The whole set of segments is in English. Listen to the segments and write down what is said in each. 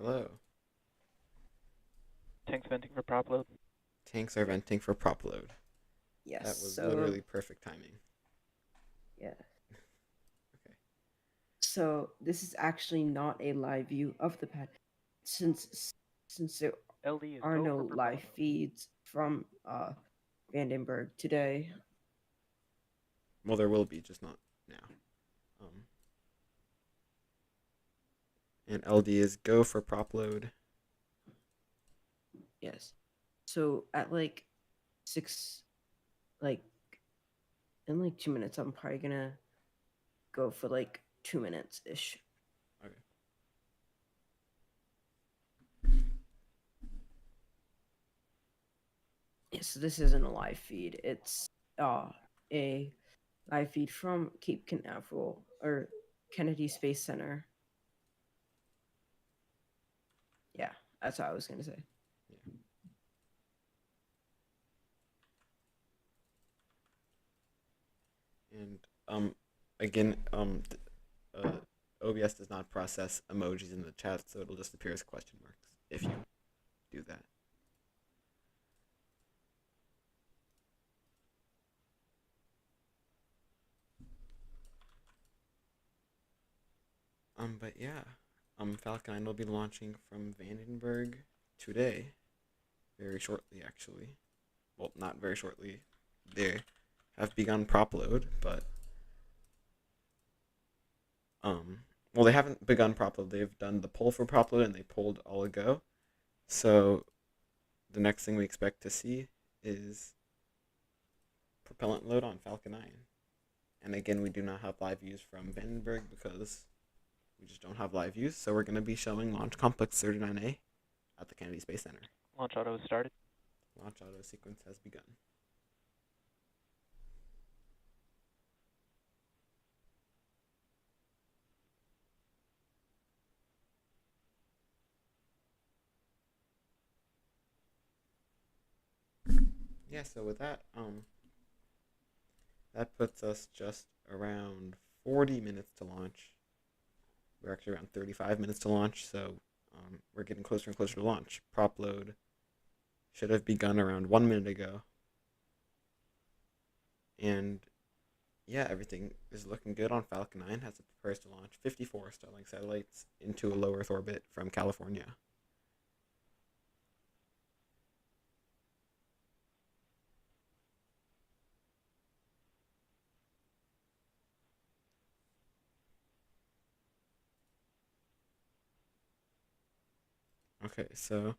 Hello. Tanks venting for prop load. Tanks are venting for prop load. Yes, That was so literally perfect timing. yeah. Okay. So this is actually not a live view of the pad since there LD is are go no for live propellant load. feeds from Vandenberg today. Well, there will be, just not now. Um, and LD is go for prop load. Yes. So at like six like in like 2 minutes I'm probably gonna go for like 2 minutes ish. Okay. Yes, this isn't a live feed. It's a live feed from Cape Canaveral or Kennedy Space Center. Yeah, that's what I was gonna say. Yeah. And again, OBS does not process emojis in the chat, so it'll just appear as question marks if you do that. But yeah, Falcon 9 will be launching from Vandenberg today, very shortly actually. Well, not very shortly. They have begun prop load, but um, well, they haven't begun prop load. They've done the pull for prop load and they pulled all ago. So the next thing we expect to see is propellant load on Falcon 9. And again, we do not have live views from Vandenberg because we just don't have live views. So we're going to be showing Launch Complex 39A at the Kennedy Space Center. Launch auto is started. Launch auto sequence has begun. Yeah, so with that, that puts us just around 40 minutes to launch. We're actually around 35 minutes to launch, so we're getting closer and closer to launch. Prop load should have begun around 1 minute ago. And yeah, everything is looking good on Falcon 9 as it prepares to launch 54 Starlink satellites into a low Earth orbit from California. Okay, so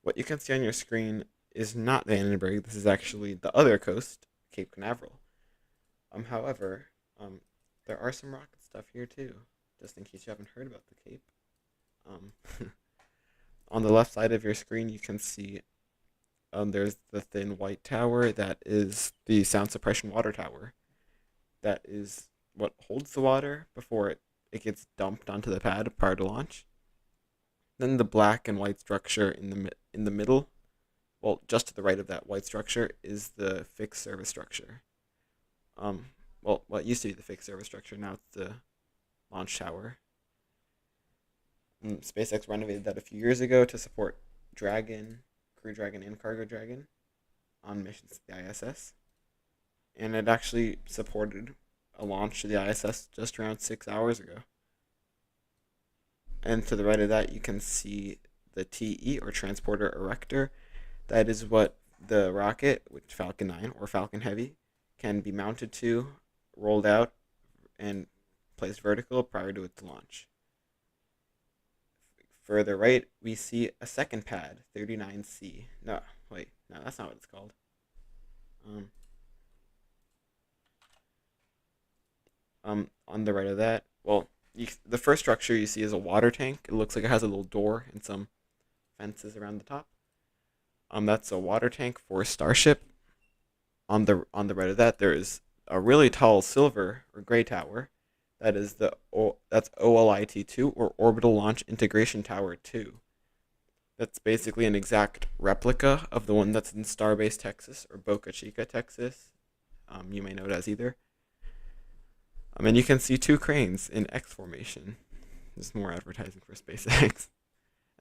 what you can see on your screen is not Vandenberg. This is actually the other coast, Cape Canaveral. However, um, there are some rocket stuff here too, just in case you haven't heard about the Cape. Um, on the left side of your screen, you can see there's the thin white tower that is the sound suppression water tower. That is what holds the water before it gets dumped onto the pad prior to launch. Then the black and white structure in the middle, well, just to the right of that white structure, is the fixed service structure. Well, what used to be the fixed service structure, now it's the launch tower. SpaceX renovated that a few years ago to support Dragon, Crew Dragon, and Cargo Dragon on missions to the ISS. And it actually supported a launch to the ISS just around 6 hours ago. And to the right of that, you can see the TE, or Transporter Erector. That is what the rocket, which Falcon 9 or Falcon Heavy, can be mounted to, rolled out, and placed vertical prior to its launch. Further right, we see a second pad, 39C. No, wait, no, that's not what it's called. On the right of that, well, the first structure you see is a water tank. It looks like it has a little door and some fences around the top. That's a water tank for a Starship. On the right of that, there is a really tall silver or gray tower. That's OLIT2, or Orbital Launch Integration Tower 2. That's basically an exact replica of the one that's in Starbase, Texas, or Boca Chica, Texas. You may know it as either. And you can see two cranes in X formation. There's more advertising for SpaceX.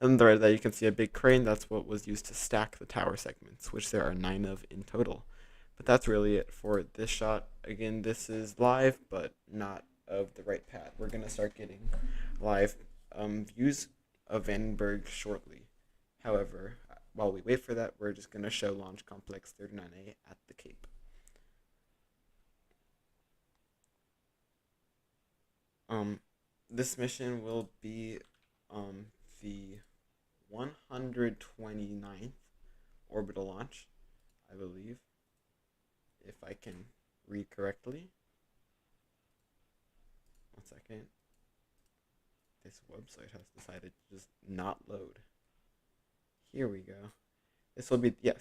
On the right of that, you can see a big crane. That's what was used to stack the tower segments, which there are 9 of in total. But that's really it for this shot. Again, this is live, but not of the right pad. We're going to start getting live views of Vandenberg shortly. However, while we wait for that, we're just going to show Launch Complex 39A at the Cape. This mission will be the 129th orbital launch, I believe, if I can read correctly. One second. This website has decided to just not load. Here we go. This will be the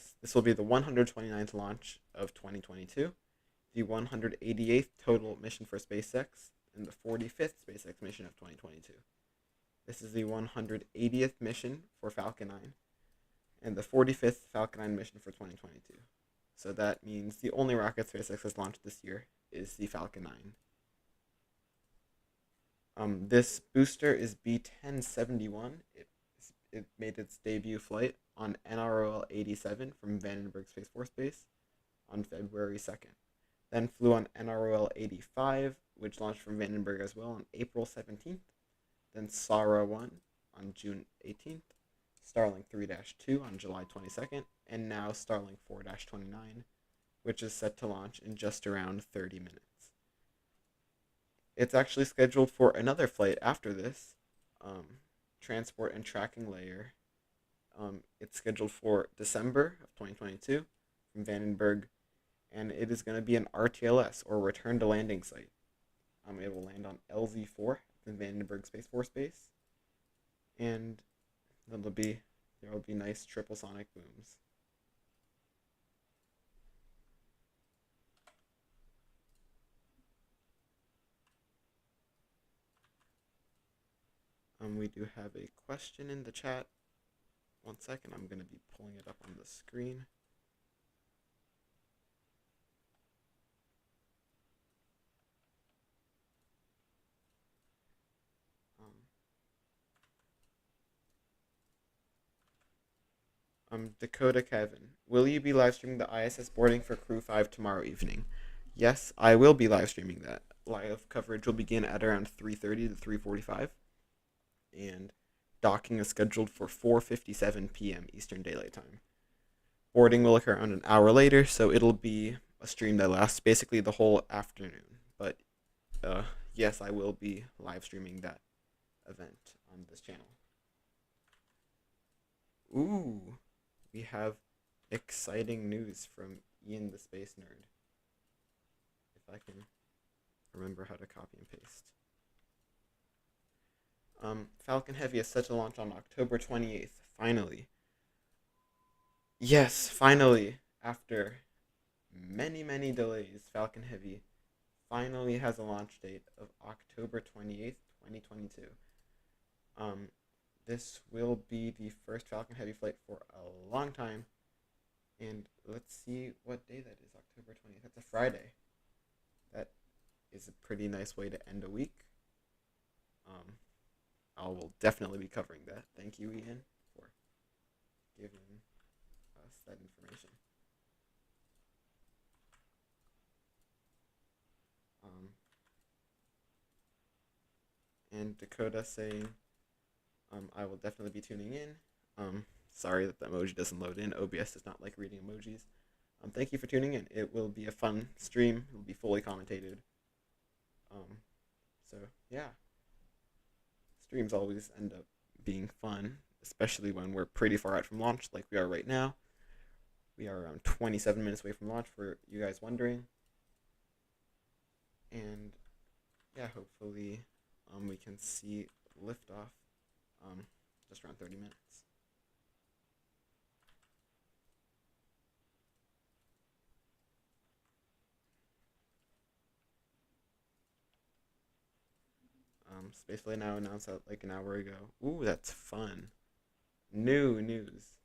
129th launch of 2022, the 188th total mission for SpaceX, and the 45th SpaceX mission of 2022. This is the 180th mission for Falcon 9 and the 45th Falcon 9 mission for 2022. So that means the only rocket SpaceX has launched this year is the Falcon 9. This booster is B1071. It made its debut flight on NROL 87 from Vandenberg Space Force Base on February 2nd. Then flew on NROL 85, which launched from Vandenberg as well on April 17th. Then SARA 1 on June 18th, Starlink 3-2 on July 22nd, and now Starlink 4-29, which is set to launch in just around 30 minutes. It's actually scheduled for another flight after this, transport and tracking layer. It's scheduled for December of 2022 from Vandenberg, and it is going to be an RTLS, or return to landing site. It will land on LZ4 in Vandenberg Space Force Base, and there will be nice triple sonic booms. We do have a question in the chat. One second, I'm going to be pulling it up on the screen. Dakota Kevin, will you be live streaming the ISS boarding for Crew 5 tomorrow evening? Yes, I will be live streaming that. Live coverage will begin at around 3:30 to 3:45, and docking is scheduled for 4:57 p.m. Eastern Daylight Time. Boarding will occur around an hour later, so it'll be a stream that lasts basically the whole afternoon. But yes, I will be live streaming that event on this channel. Ooh, we have exciting news from Ian the Space Nerd. If I can remember how to copy and paste. Falcon Heavy is set to launch on October 28th, finally. Yes, finally, after many, many delays, Falcon Heavy finally has a launch date of October 28th, 2022. This will be the first Falcon Heavy flight for a long time, and let's see what day that is. October 20th. That's a Friday. That is a pretty nice way to end a week. I will definitely be covering that. Thank you, Ian, for giving us that information. And Dakota saying, I will definitely be tuning in. Sorry that the emoji doesn't load in. OBS does not like reading emojis. Thank you for tuning in. It will be a fun stream. It will be fully commentated. So yeah, streams always end up being fun, especially when we're pretty far out from launch, like we are right now. We are around 27 minutes away from launch, for you guys wondering. And yeah, hopefully we can see liftoff just around 30 minutes. Spaceflight Now announced that like an hour ago. Ooh, that's fun. New news.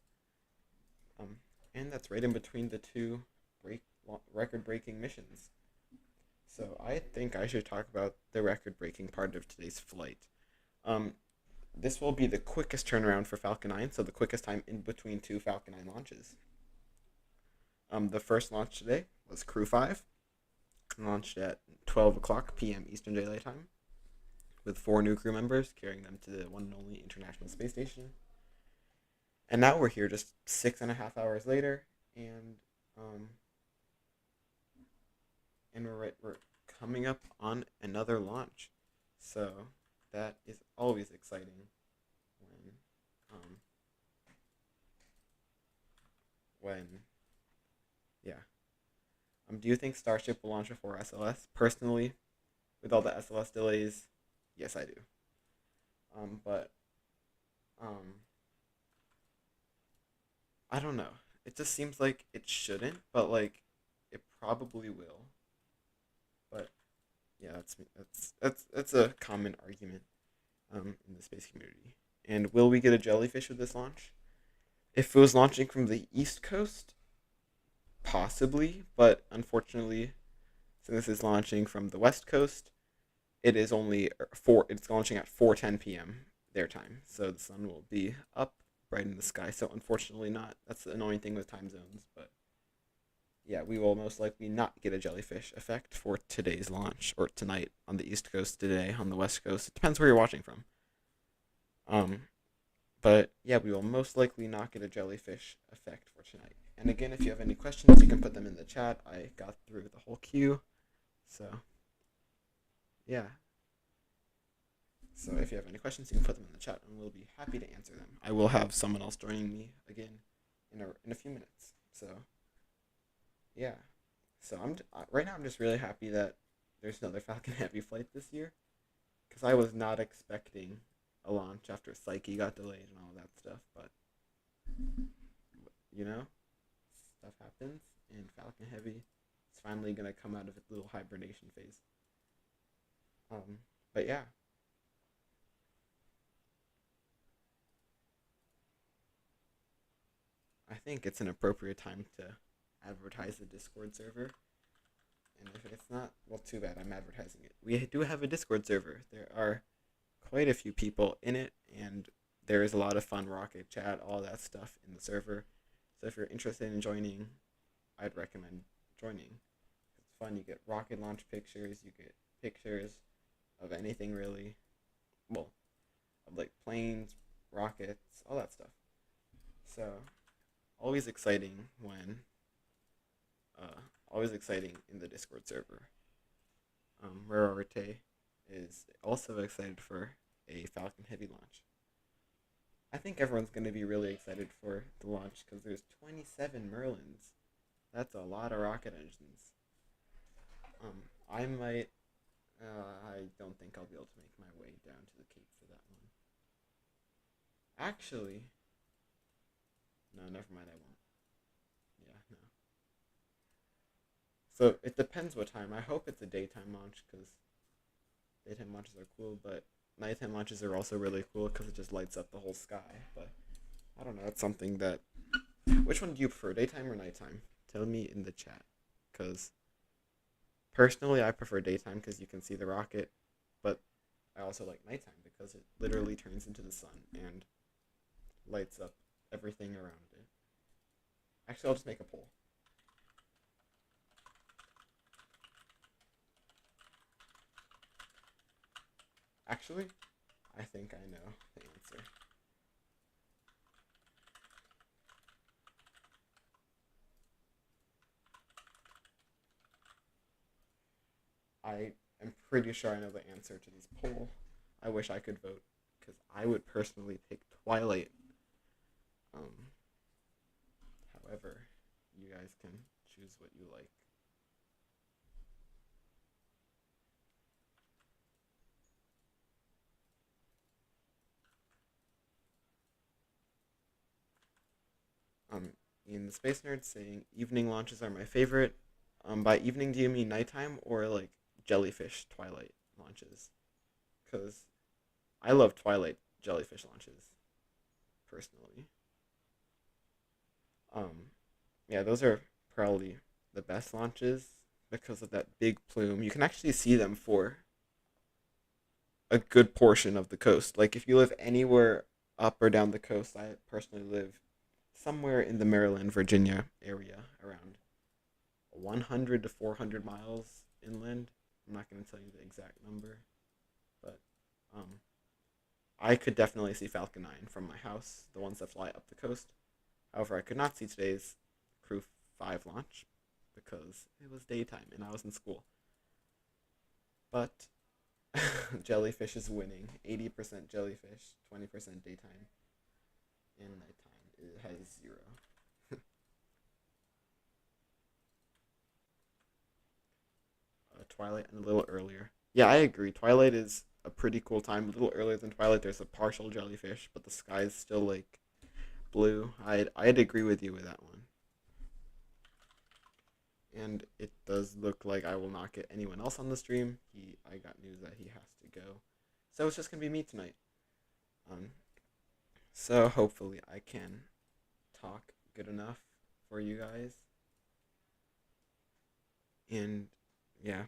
And that's right in between the two record-breaking missions. So I think I should talk about the record-breaking part of today's flight. this will be the quickest turnaround for Falcon 9, so the quickest time in between two Falcon 9 launches. The first launch today was Crew 5, launched at 12 o'clock p.m. Eastern Daylight Time, with 4 new crew members carrying them to the one and only International Space Station. And now we're here just 6.5 hours later, and um, we're coming up on another launch. So that is always exciting when um, when yeah. Do you think Starship will launch before SLS? Personally, with all the SLS delays, yes, I do. But um, I don't know. It just seems like it shouldn't, but like it probably will. But yeah, that's a common argument in the space community. And will we get a jellyfish with this launch? If it was launching from the East Coast, possibly, but unfortunately, since this is launching from the West Coast, it is only four. It's launching at 4:10 p.m. their time, so the sun will be up, bright in the sky. So unfortunately, not. That's the annoying thing with time zones, but yeah, we will most likely not get a jellyfish effect for today's launch or tonight on the East Coast, today on the West Coast. It depends where you're watching from. Um, but yeah, we will most likely not get a jellyfish effect for tonight. And again, if you have any questions, you can put them in the chat. I got through the whole queue, so yeah. So if you have any questions, you can put them in the chat, and we'll be happy to answer them. I will have someone else joining me again in a few minutes. So yeah. So right now I'm just really happy that there's another Falcon Heavy flight this year, because I was not expecting a launch after Psyche got delayed and all that stuff. But you know, stuff happens, and Falcon Heavy is finally gonna come out of its little hibernation phase. But yeah. I think it's an appropriate time to advertise the Discord server. And if it's not, well, too bad, I'm advertising it. We do have a Discord server. There are quite a few people in it, and there is a lot of fun rocket chat, all that stuff in the server. So if you're interested in joining, I'd recommend joining. It's fun. You get rocket launch pictures, you get pictures of anything really. Well, of like planes, rockets, all that stuff. So always exciting when always exciting in the Discord server. Rararte is also excited for a Falcon Heavy launch. I think everyone's going to be really excited for the launch because there's 27 Merlins. That's a lot of rocket engines. I might. I don't think I'll be able to make my way down to the Cape for that one. Actually, no, never mind. I won't. Yeah, no. So it depends what time. I hope it's a daytime launch because daytime launches are cool, but nighttime launches are also really cool because it just lights up the whole sky. But I don't know. It's something that. Which one do you prefer, daytime or nighttime? Tell me in the chat. Because personally, I prefer daytime because you can see the rocket, but I also like nighttime because it literally turns into the sun and lights up everything around it. Actually, I'll just make a poll. Actually, I think I know the answer. I am pretty sure I know the answer to this poll. I wish I could vote because I would personally pick Twilight. Um, However, you guys can choose what you like. In the Space Nerd saying evening launches are my favorite. By evening, do you mean nighttime or like jellyfish Twilight launches? Because I love Twilight jellyfish launches personally. Um, yeah, those are probably the best launches because of that big plume. You can actually see them for a good portion of the coast. Like if you live anywhere up or down the coast, I personally live somewhere in the Maryland, Virginia area, around 100 to 400 miles inland. I'm not going to tell you the exact number, but um, I could definitely see Falcon 9 from my house, the ones that fly up the coast. However, I could not see today's Crew 5 launch because it was daytime and I was in school. But jellyfish is winning. 80% jellyfish, 20% daytime, and nighttime. It has 0. Twilight and a little earlier. Yeah, I agree. Twilight is a pretty cool time. A little earlier than Twilight, there's a partial jellyfish, but the sky is still like blue. I'd agree with you with that one. And it does look like I will not get anyone else on the stream. I got news that he has to go, so it's just gonna be me tonight. Um, so hopefully I can talk good enough for you guys. And yeah,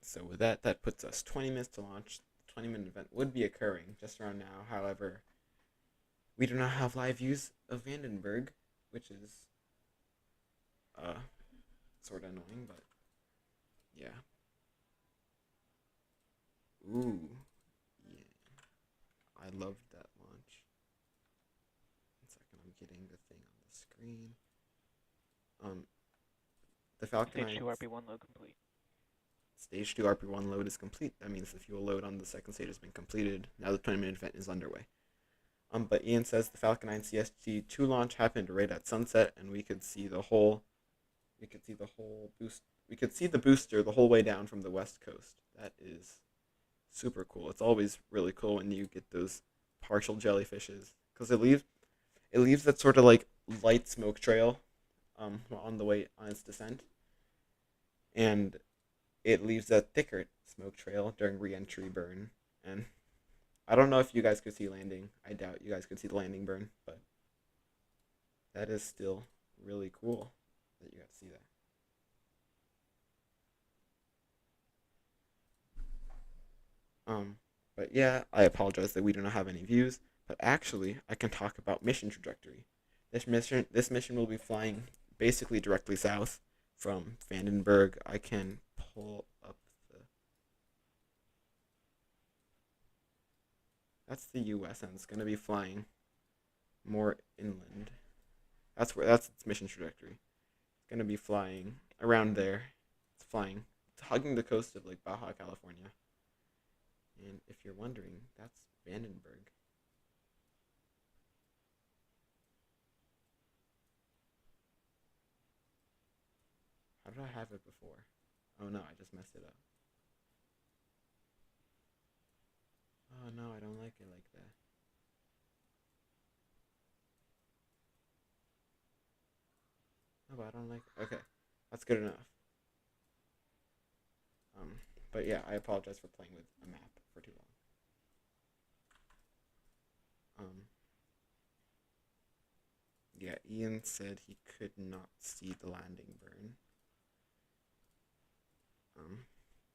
so with that, that puts us 20 minutes to launch. The 20-minute event would be occurring just around now. However, we do not have live views of Vandenberg, which is uh sort of annoying, but yeah. Ooh, yeah. I loved that launch. 1 second, I'm getting the thing on the screen. Um, the Falcon Stage 2 9 RP1 load complete. Stage 2 RP1 load is complete. That means the fuel load on the second stage has been completed. Now the 20-minute event is underway. But Ian says the Falcon 9 CST2 launch happened right at sunset, and we could see the whole boost. We could see the booster the whole way down from the west coast. That is super cool. It's always really cool when you get those partial jellyfishes because it leaves that sort of like light smoke trail on the way on its descent, and it leaves that thicker smoke trail during re-entry burn. And I don't know if you guys could see landing. I doubt you guys could see the landing burn, but that is still really cool that you got to see that. But yeah, I apologize that we do not have any views. But actually, I can talk about mission trajectory. This mission will be flying basically directly south from Vandenberg. I can pull up the. That's the U.S. and it's gonna be flying more inland. That's its mission trajectory. It's gonna be flying around there. It's hugging the coast of like Baja California. And if you're wondering, that's Vandenberg. How did I have it before? Oh no, I just messed it up. Oh no, I don't like it like that. No, but I don't like it. Okay, that's good enough. Um, but yeah, I apologize for playing with a map for too long. Yeah, Ian said he could not see the landing burn. Um,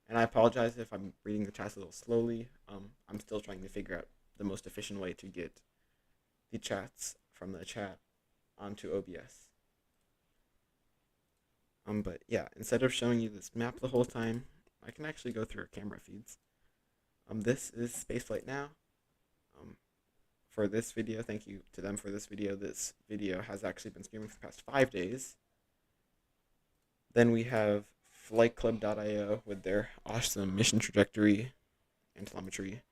and I apologize if I'm reading the chats a little slowly. I'm still trying to figure out the most efficient way to get the chats from the chat onto OBS. But yeah, instead of showing you this map the whole time, I can actually go through our camera feeds. This is Spaceflight Now. For this video, thank you to them for this video. This video has actually been streaming for the past 5 days. Then we have FlightClub.io with their awesome mission trajectory and telemetry.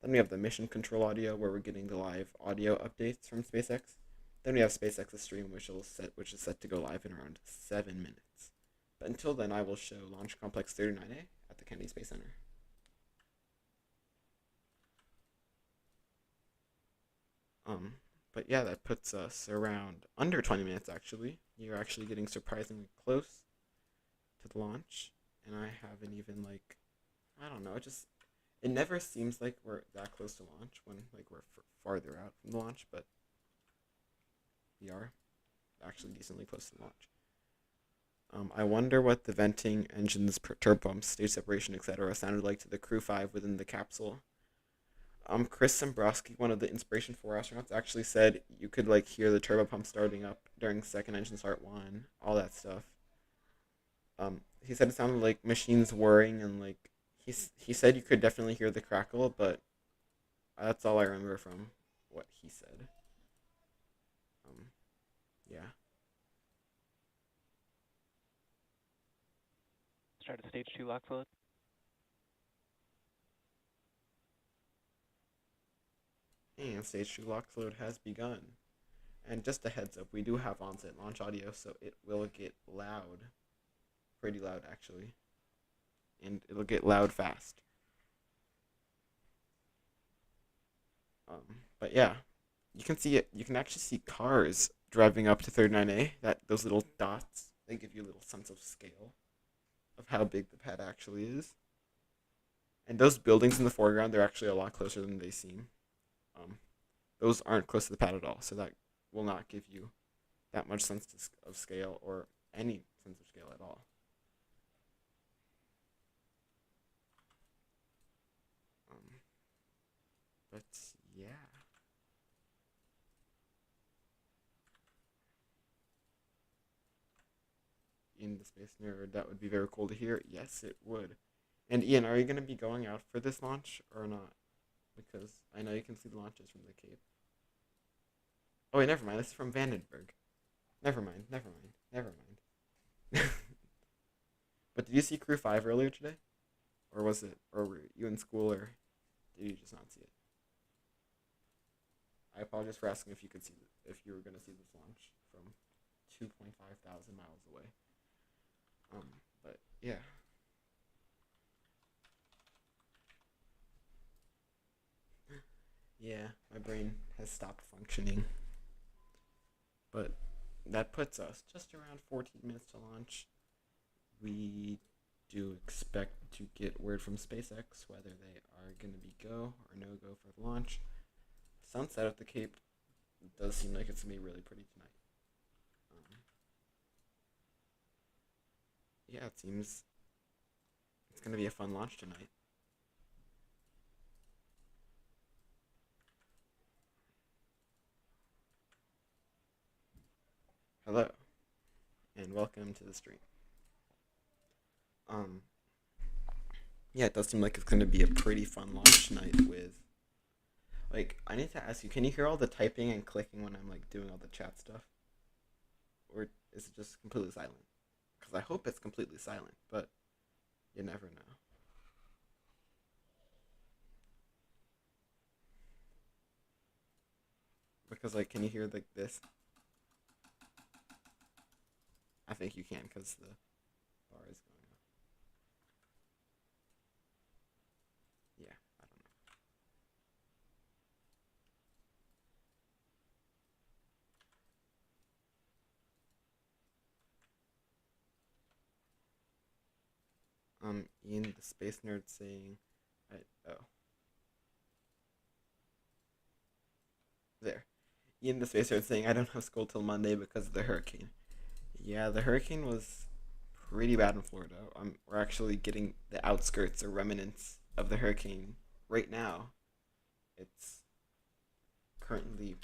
Then we have the mission control audio where we're getting the live audio updates from SpaceX. Then we have SpaceX's stream, which is set to go live in around 7 minutes. But until then, I will show Launch Complex 39A at the Kennedy Space Center. But yeah, that puts us around under 20 minutes actually. You're actually getting surprisingly close to the launch. And I haven't even like, I don't know, it never seems like we're that close to launch when like we're farther out from the launch, but we are actually decently close to launch. I wonder what the venting, engines, turbo pumps, stage separation, etc. sounded like to the Crew 5 within the capsule. Chris Dombrowski, one of the Inspiration 4 astronauts, actually said you could like hear the turbo pump starting up during second engine start one, all that stuff. He said it sounded like machines whirring and like he said you could definitely hear the crackle, but that's all I remember from what he said. Um, yeah. Start a stage 2 lock float. And stage 2 lock float has begun. And just a heads up, we do have on-set launch audio, so it will get loud. Pretty loud, actually. And it'll get loud fast. But yeah, you can see it. You can actually see cars driving up to 39A. Those little dots, they give you a little sense of scale of how big the pad actually is. And those buildings in the foreground, they're actually a lot closer than they seem. Um, those aren't close to the pad at all, so that will not give you that much sense of scale or any sense of scale at all. Um, but yeah. In the Space Nerd, that would be very cool to hear. Yes, it would. And Ian, are you going to be going out for this launch or not? Because I know you can see the launches from the Cape. Oh wait, never mind. This is from Vandenberg. Never mind. Never mind. Never mind. But did you see Crew 5 earlier today? Or was it? Or were you in school or did you just not see it? I apologize for asking if you could see if you were going to see this launch from 2.5 thousand miles away. But yeah. Yeah, my brain has stopped functioning. But that puts us just around 14 minutes to launch. We do expect to get word from SpaceX whether they are going to be go or no go for the launch. Sunset at the Cape does seem like it's going to be really pretty tonight. Yeah, it seems it's going to be a fun launch tonight. Hello, and welcome to the stream. Um, yeah, it does seem like it's going to be a pretty fun launch tonight with, like, I need to ask you, can you hear all the typing and clicking when I'm, like, doing all the chat stuff? Or is it just completely silent? Because I hope it's completely silent, but you never know. Because, like, can you hear, like, this? I think you can, because the bar is going up. Yeah, I don't know. Ian, the space nerd saying, oh, there. Ian, the space nerd saying, I don't have school till Monday because of the hurricane. Yeah, the hurricane was pretty bad in Florida. We're actually getting the outskirts or remnants of the hurricane right now. It's currently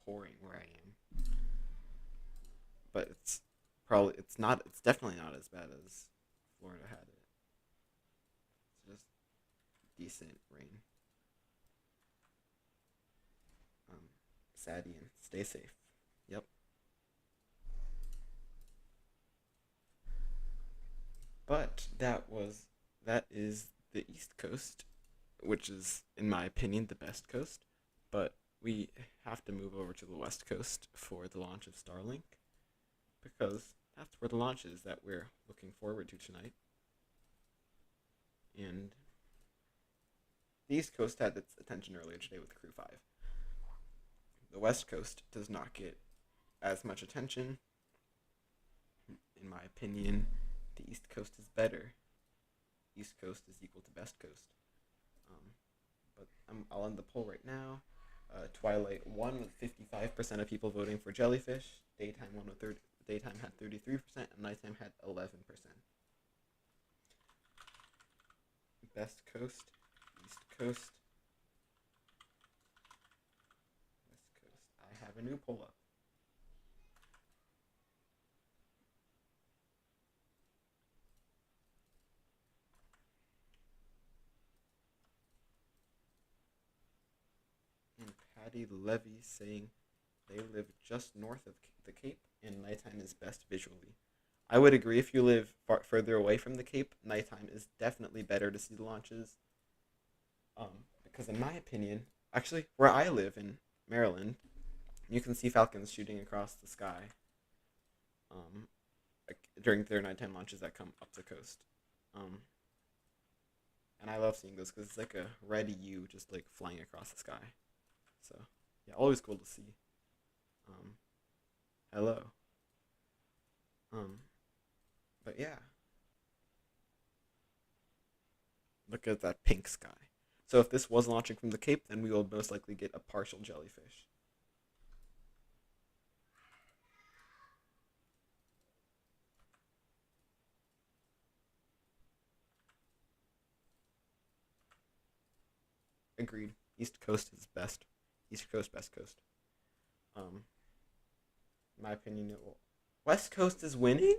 pouring where I am, but it's definitely not as bad as Florida had it. It's just decent rain. Sad Ian, stay safe. Yep. But that is the East Coast, which is, in my opinion, the best coast. But we have to move over to the West Coast for the launch of Starlink, because that's where the launch is that we're looking forward to tonight. And the East Coast had its attention earlier today with Crew 5. The West Coast does not get as much attention. In my opinion, the East Coast is better. East Coast is equal to Best Coast. But I'll end the poll right now. Twilight won with 55% of people voting for Jellyfish. Daytime won with Daytime had 33%, and nighttime had 11%. Best coast, east coast, west coast. I have a new pull up. And Patty Levy saying they live just north of the Cape, and nighttime is best visually. I would agree. If you live further away from the Cape, nighttime is definitely better to see the launches. Because in my opinion, actually, where I live in Maryland, you can see falcons shooting across the sky um, during their nighttime launches that come up the coast. Um, and I love seeing those because it's like a red U just like flying across the sky. So yeah, always cool to see. Um, hello. Um, but yeah, look at that pink sky. So if this was launching from the Cape, then we will most likely get a partial jellyfish. Agreed. East Coast is best. East Coast, best coast. Um, in my opinion, it will. West Coast is winning.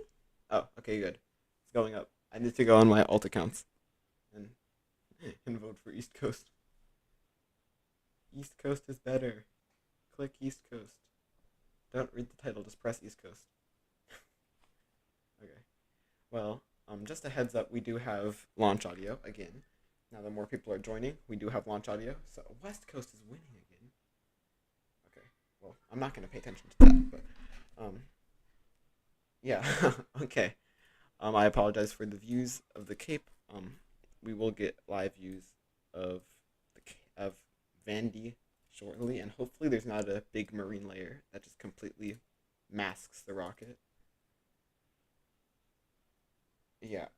Oh, okay, good. It's going up. I need to go on my alt accounts and and vote for East Coast. East Coast is better. Click East Coast. Don't read the title. Just press East Coast. Okay. Well, just a heads up. We do have launch audio again. Now that more people are joining, we do have launch audio. So West Coast is winning again. Okay. Well, I'm not gonna pay attention to that, but yeah. Okay. I apologize for the views of the Cape. We will get live views of of Vandy shortly, and hopefully there's not a big marine layer that just completely masks the rocket. Yeah,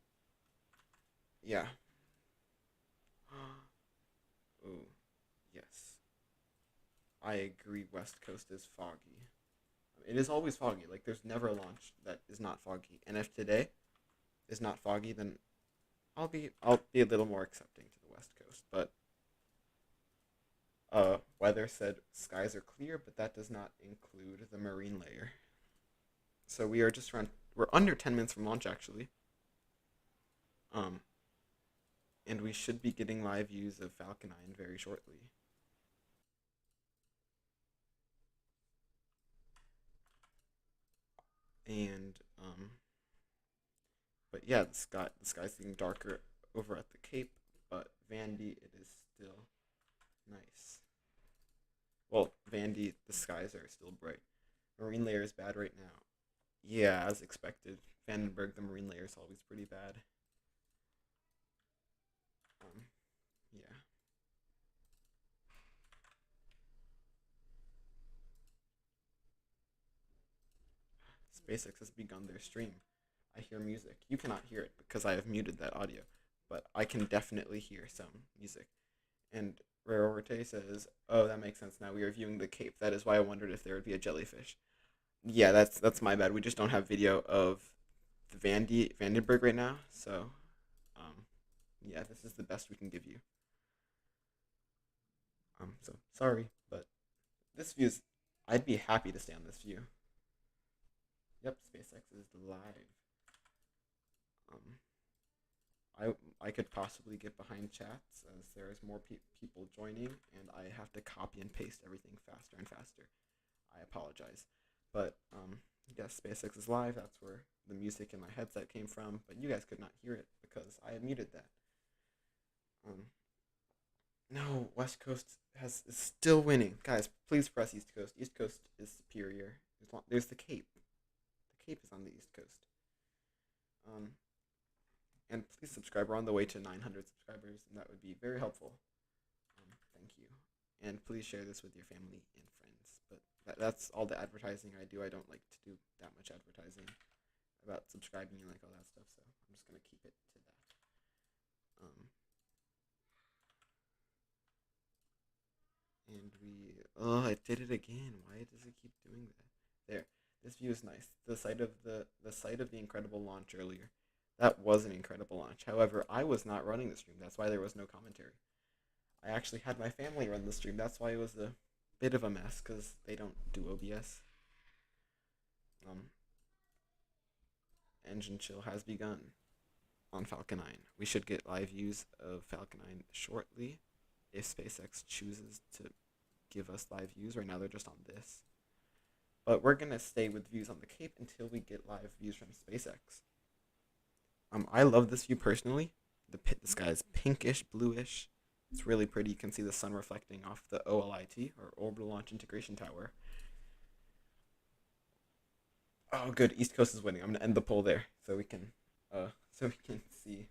yeah. Ooh, yes. I agree. West Coast is foggy. It is always foggy. Like there's never a launch that is not foggy. And if today is not foggy, then I'll be a little more accepting to the West Coast. But weather said skies are clear, but that does not include the marine layer. So we're under 10 minutes from launch actually. Um, and we should be getting live views of Falcon 9 very shortly. And but yeah, the sky's getting darker over at the Cape, but Vandy it is still nice. Well, Vandy, the skies are still bright. Marine layer is bad right now. Yeah, as expected. Vandenberg, the marine layer is always pretty bad. Um, yeah. SpaceX has begun their stream. I hear music. You cannot hear it because I have muted that audio, but I can definitely hear some music. And Rarorte says, "Oh, that makes sense. Now we are viewing the Cape. That is why I wondered if there would be a jellyfish." Yeah, that's my bad. We just don't have video of the Vandenberg right now, so yeah, this is the best we can give you. So sorry, but this view is. I'd be happy to stay on this view. Yep, SpaceX is live. Um, I could possibly get behind chats as there is more people joining, and I have to copy and paste everything faster and faster. I apologize, but yes, SpaceX is live. That's where the music in my headset came from, but you guys could not hear it because I had muted that. Um, no, West Coast is still winning, guys. Please press East Coast. East Coast is superior. There's the Cape. The Cape is on the East Coast. Um, and please subscribe. We're on the way to 900 subscribers, and that would be very helpful. Thank you. And please share this with your family and friends. But that's all the advertising I do. I don't like to do that much advertising about subscribing and like all that stuff, so I'm just gonna keep it to that. Um, and we, oh, I did it again. Why does it keep doing that? There, This view is nice. The site of the incredible launch earlier. That was an incredible launch. However, I was not running the stream. That's why there was no commentary. I actually had my family run the stream. That's why it was a bit of a mess because they don't do OBS. Um, Engine chill has begun on Falcon 9. We should get live views of Falcon 9 shortly if SpaceX chooses to give us live views. Right now they're just on this. But we're going to stay with views on the Cape until we get live views from SpaceX. I love this view personally. The sky is pinkish, bluish. It's really pretty. You can see the sun reflecting off the OLIT, or Orbital Launch Integration Tower. Oh, good. East Coast is winning. I'm gonna end the poll there so we can see.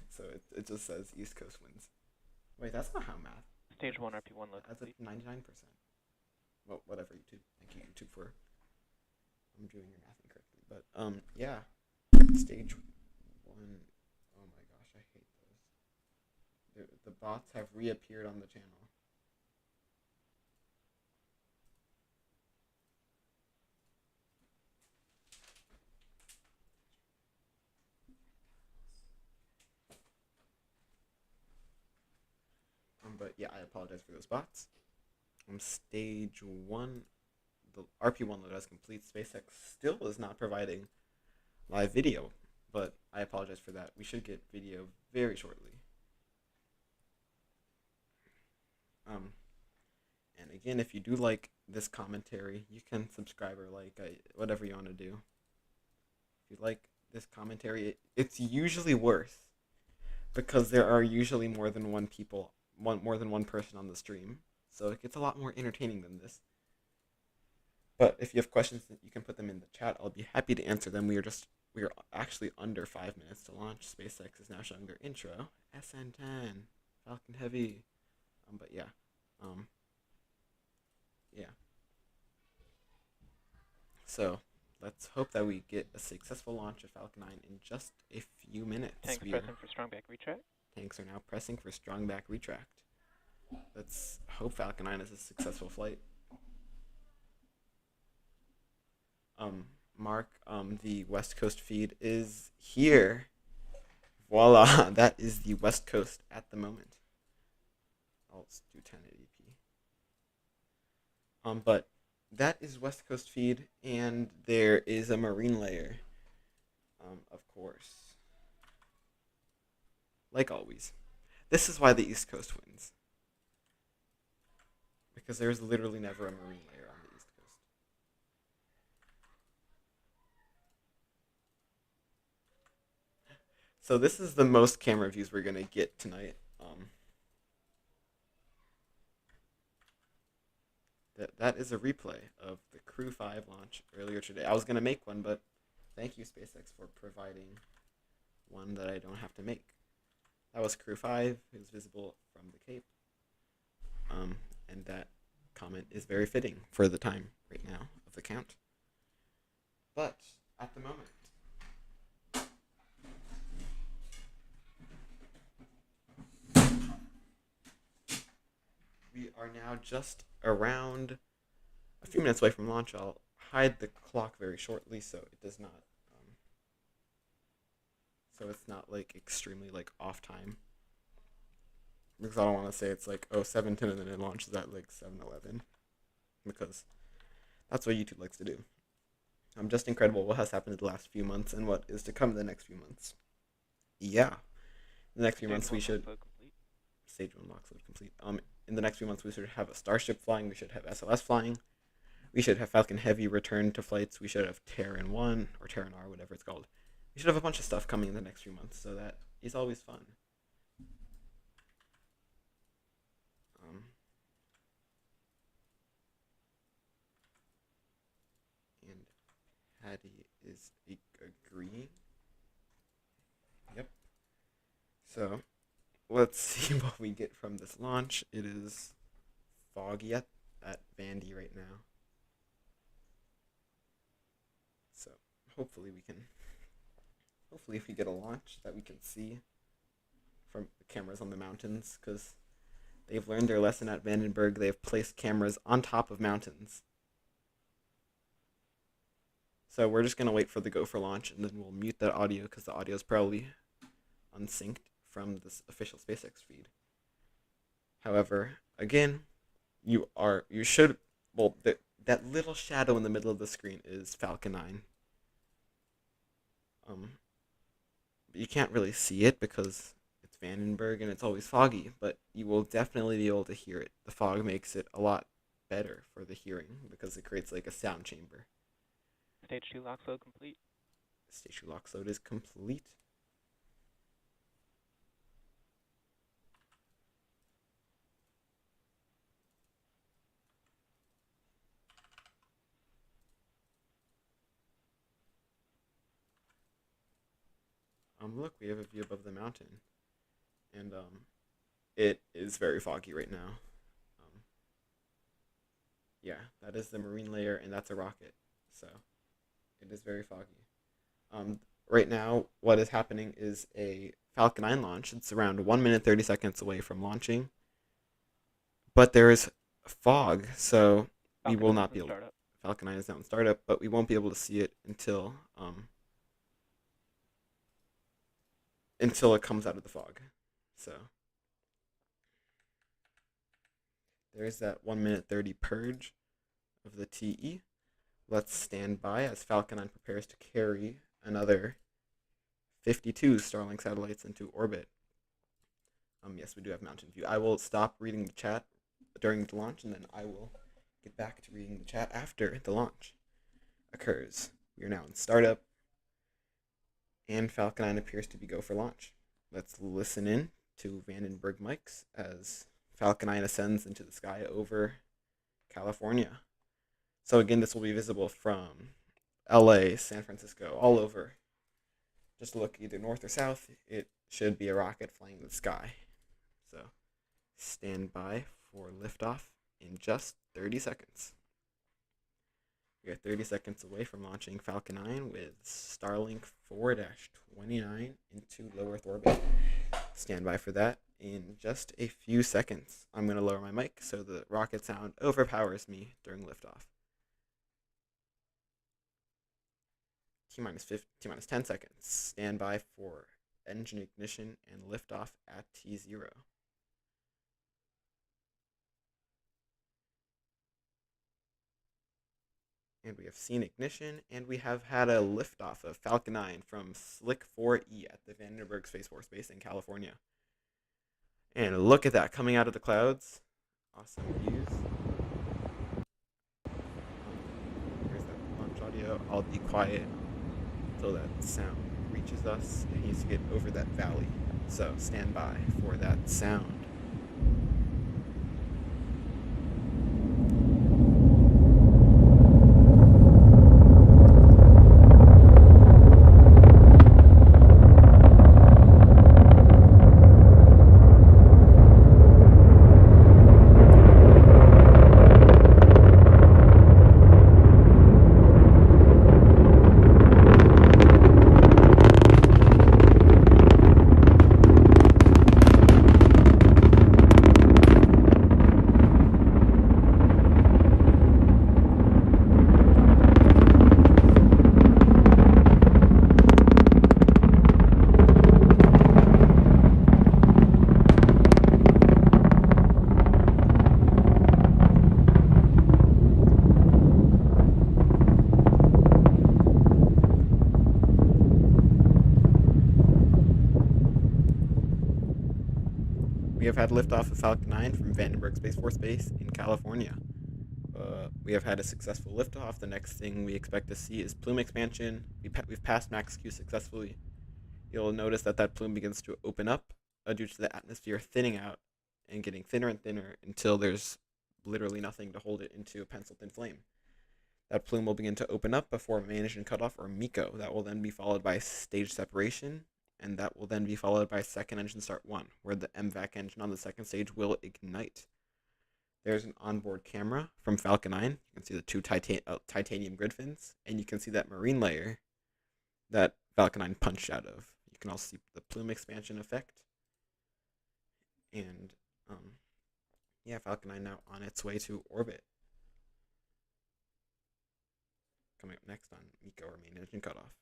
So it just says East Coast wins. Wait, that's not how math. Stage 1 RP1 load That's at complete. 99%. Well, whatever, YouTube. Thank you, YouTube, for doing your math incorrectly. But yeah, stage 1. Oh my gosh, I hate those. The bots have reappeared on the channel. But yeah, I apologize for those bots. Stage 1, the RP1 load is complete. SpaceX still is not providing live video, but I apologize for that. We should get video very shortly. And again, if you do like this commentary, you can subscribe or like whatever you want to do. If you like this commentary, it's usually worse because there are usually more than one person on the stream, so it gets a lot more entertaining than this. But if you have questions, you can put them in the chat. I'll be happy to answer them. We are actually under 5 minutes to launch. SpaceX is now showing their intro. SN10, Falcon Heavy. But yeah, yeah. So let's hope that we get a successful launch of Falcon 9 in just a few minutes. Tanks pressing for strong back retract. Tanks are now pressing for strong back retract. Let's hope Falcon 9 is a successful flight. Mark, the West Coast feed is here. Voila, that is the West Coast at the moment. I'll do 1080p. But that is West Coast feed, and there is a marine layer, of course. Like always. This is why the East Coast wins. Because there's literally never a marine layer on the East Coast. So this is the most camera views we're going to get tonight. That is a replay of the Crew 5 launch earlier today. I was going to make one, but thank you, SpaceX, for providing one that I don't have to make. That was Crew 5. It was visible from the Cape. And that comment is very fitting for the time right now of the count. But at the moment, we are now just around a few minutes away from launch. I'll hide the clock very shortly so it does not, so it's not like extremely like off time. Because I don't want to say it's like 7:10 and then it launches at like 7:11, because that's what YouTube likes to do. Just incredible what has happened in the last few months and what is to come in the next few months. Yeah, in the next few months we should stage 1 lock load complete. In the next few months we should have a Starship flying. We should have SLS flying. We should have Falcon Heavy return to flights. We should have Terran 1 or Terran R, whatever it's called. We should have a bunch of stuff coming in the next few months, so that is always fun. And Hattie is agreeing. Yep. So let's see what we get from this launch. It is foggy at Vandy right now. So hopefully if we get a launch that we can see from the cameras on the mountains, because they've learned their lesson at Vandenberg. They've placed cameras on top of mountains. So we're just gonna wait for the go for launch, and then we'll mute that audio because the audio is probably unsynced from this official SpaceX feed. However, again, you should well that little shadow in the middle of the screen is Falcon 9. Um, you can't really see it because it's Vandenberg and it's always foggy, but you will definitely be able to hear it. The fog makes it a lot better for the hearing because it creates like a sound chamber. Stage 2 lock load complete. Stage 2 lock load is complete. Look, we have a view above the mountain, and it is very foggy right now. Um, yeah, that is the marine layer, and that's a rocket, so it is very foggy. Um, right now, what is happening is a Falcon 9 launch. It's around 1 minute 30 seconds away from launching, but there is fog, so we Falcon will 9 not is be in able. startup. Falcon 9 is now in startup, but we won't be able to see it until it comes out of the fog. So there's that 1 minute 30 purge of the TE. Let's stand by as Falcon 9 prepares to carry another 52 Starlink satellites into orbit. Yes, we do have Mountain View. I will stop reading the chat during the launch, and then I will get back to reading the chat after the launch occurs. We are now in startup, and Falcon 9 appears to be go for launch. Let's listen in to Vandenberg mics as Falcon 9 ascends into the sky over California. So again, this will be visible from LA, San Francisco, all over. Just look either north or south. It should be a rocket flying in the sky. So stand by for liftoff in just 30 seconds. We are 30 seconds away from launching Falcon 9 with Starlink 4-29 into low Earth orbit. Stand by for that in just a few seconds. I'm going to lower my mic so the rocket sound overpowers me during liftoff. T-minus 10 seconds. Stand by for engine ignition and liftoff at T0. And we have seen ignition, and we have had a liftoff of Falcon 9 from Slick 4E at the Vandenberg Space Force Base in California. And look at that, coming out of the clouds. Awesome views. Here's that launch audio. I'll be quiet until that sound reaches us. It needs to get over that valley. So stand by for that sound. We have had liftoff of Falcon 9 from Vandenberg Space Force Base in California. We have had a successful liftoff. The next thing we expect to see is plume expansion. We've passed max Q successfully. You'll notice that that plume begins to open up due to the atmosphere thinning out and getting thinner and thinner until there's literally nothing to hold it into a pencil thin flame. That plume will begin to open up before managed and cutoff, or MECO. That will then be followed by stage separation, and that will then be followed by second engine start 1, where the MVAC engine on the second stage will ignite. There's an onboard camera from Falcon 9. You can see the two titanium grid fins, and you can see that marine layer that Falcon 9 punched out of. You can also see the plume expansion effect. And yeah, Falcon 9 now on its way to orbit. Coming up next on MECO or main engine cutoff.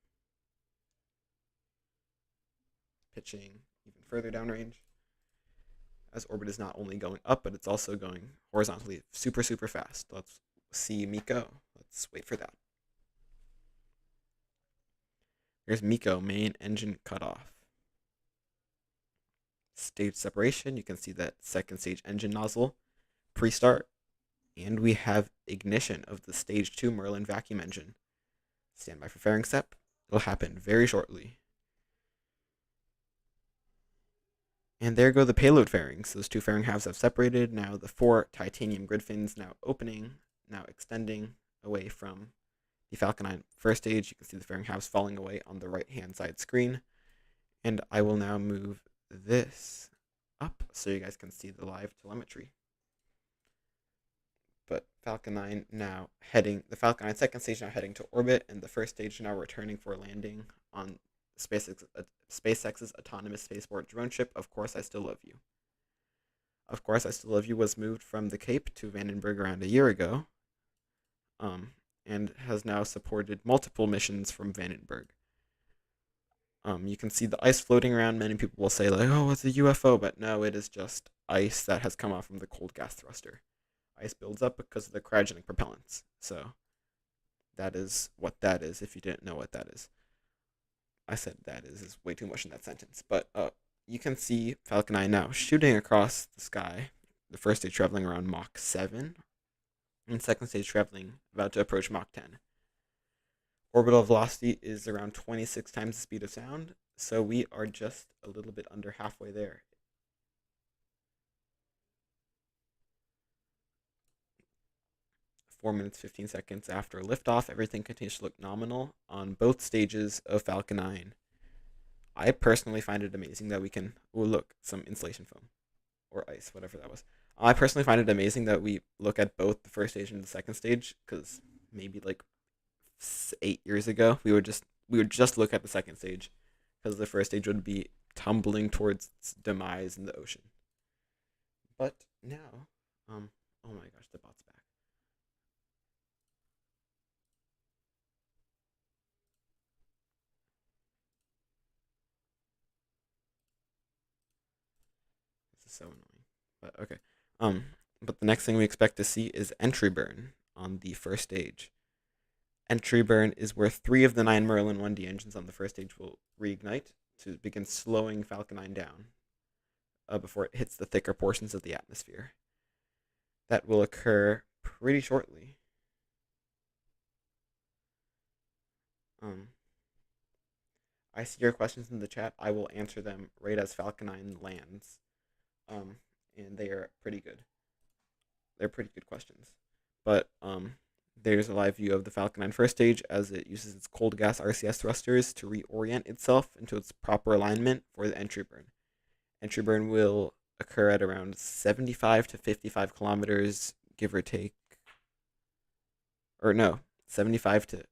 Pitching even further downrange, as orbit is not only going up, but it's also going horizontally super, super fast. Let's see MECO. Let's wait for that. Here's MECO, main engine cutoff. Stage separation, you can see that second stage engine nozzle pre-start, and we have ignition of the stage 2 Merlin vacuum engine. Stand by for fairing step. It'll happen very shortly. And there go the payload fairings. Those two fairing halves have separated. Now the 4 titanium grid fins now opening, now extending away from the Falcon 9 first stage. You can see the fairing halves falling away on the right-hand side screen. And I will now move this up so you guys can see the live telemetry. But Falcon 9 now heading, the Falcon 9 second stage now heading to orbit, and the first stage now returning for landing on SpaceX's autonomous spaceport drone ship, Of Course I Still Love You. Of Course I Still Love You was moved from the Cape to Vandenberg around a year ago, and has now supported multiple missions from Vandenberg. You can see the ice floating around. Many people will say, like, oh, it's a UFO, but no, it is just ice that has come off from the cold gas thruster. Ice builds up because of the cryogenic propellants. So that is what that is, if you didn't know what that is. I said that is way too much in that sentence. But you can see Falcon 9 now shooting across the sky. The first stage traveling around Mach 7, and second stage traveling about to approach Mach 10. Orbital velocity is around 26 times the speed of sound, so we are just a little bit under halfway there. 4 minutes, 15 seconds after liftoff, everything continues to look nominal on both stages of Falcon 9. I personally find it amazing that we can, look, some insulation foam or ice, whatever that was. I personally find it amazing that we look at both the first stage and the second stage, because maybe like 8 years ago we would just look at the second stage, because the first stage would be tumbling towards its demise in the ocean. But now, oh my gosh, the bot's back. This is so annoying. But okay. But the next thing we expect to see is entry burn on the first stage. Entry burn is where 3 of the 9 Merlin 1D engines on the first stage will reignite to begin slowing Falcon 9 down before it hits the thicker portions of the atmosphere. That will occur pretty shortly. I see your questions in the chat. I will answer them right as Falcon 9 lands. And they are pretty good. They're pretty good questions. But there's a live view of the Falcon 9 first stage as it uses its cold gas RCS thrusters to reorient itself into its proper alignment for the entry burn. Entry burn will occur at around 75 to 55 kilometers, give or take. Or no, 75 to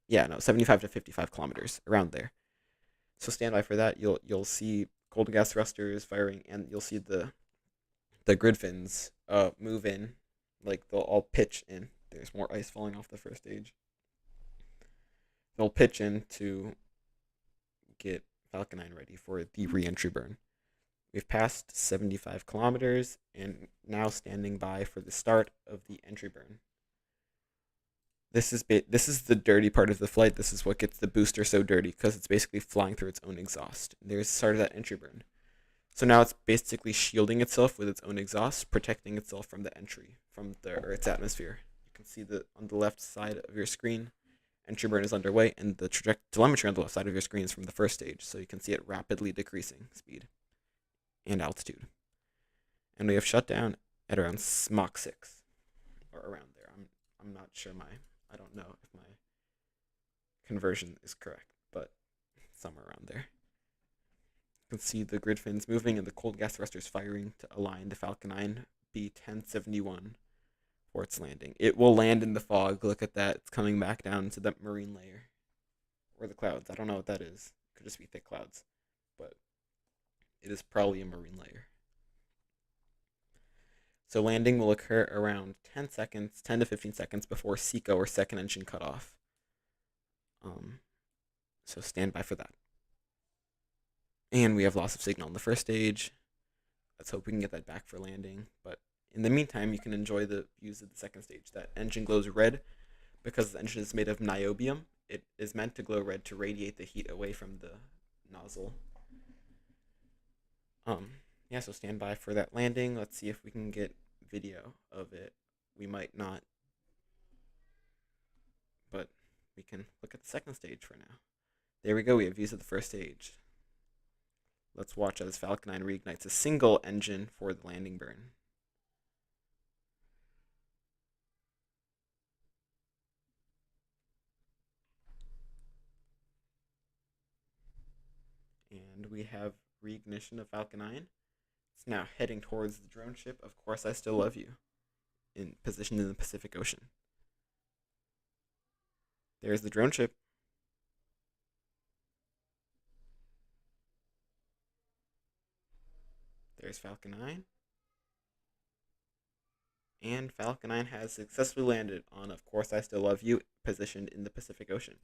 55 kilometers, around there. So stand by for that. You'll see cold gas thrusters firing, and you'll see the grid fins move in, like they'll all pitch in. There's more ice falling off the first stage. They'll pitch in to get Falcon 9 ready for the re-entry burn. We've passed 75 kilometers and now standing by for the start of the entry burn. This is the dirty part of the flight. This is what gets the booster so dirty, because it's basically flying through its own exhaust. There's the start of that entry burn. So now it's basically shielding itself with its own exhaust, protecting itself from the entry from the Earth's atmosphere. You can see that on the left side of your screen, entry burn is underway, and the telemetry on the left side of your screen is from the first stage, so you can see it rapidly decreasing speed and altitude. And we have shut down at around Mach 6, or around there. I'm not sure I don't know if my conversion is correct, but somewhere around there. You can see the grid fins moving and the cold gas thrusters firing to align the Falcon 9 B-1071 for its landing. It will land in the fog. Look at that. It's coming back down to that marine layer. Or the clouds. I don't know what that is. It could just be thick clouds. But it is probably a marine layer. So landing will occur around 10 to 15 seconds before SECO, or second engine cutoff. Um, so stand by for that. And we have loss of signal on the first stage. Let's hope we can get that back for landing. But in the meantime, you can enjoy the views of the second stage. That engine glows red because the engine is made of niobium. It is meant to glow red to radiate the heat away from the nozzle. Yeah, so stand by for that landing. Let's see if we can get video of it. We might not, but we can look at the second stage for now. There we go. We have views of the first stage. Let's watch as Falcon 9 reignites a single engine for the landing burn. And we have reignition of Falcon 9. It's now heading towards the drone ship. Of course, I still love you. In position in the Pacific Ocean. There's the drone ship. There's Falcon 9. And Falcon 9 has successfully landed on Of Course I Still Love You, positioned in the Pacific Ocean.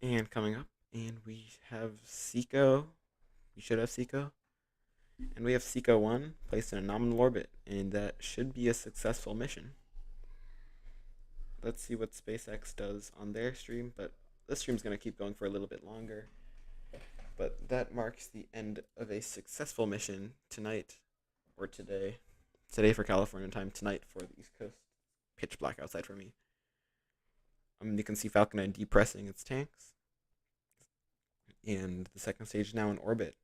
And coming up, and we have Seco. We should have Seco. And we have Seco 1 placed in a nominal orbit, and that should be a successful mission. Let's see what SpaceX does on their stream, but this stream's going to keep going for a little bit longer. But that marks the end of a successful mission tonight, or today. Today for California time, tonight for the East Coast. Pitch black outside for me. You can see Falcon 9 depressing its tanks. And the second stage is now in orbit.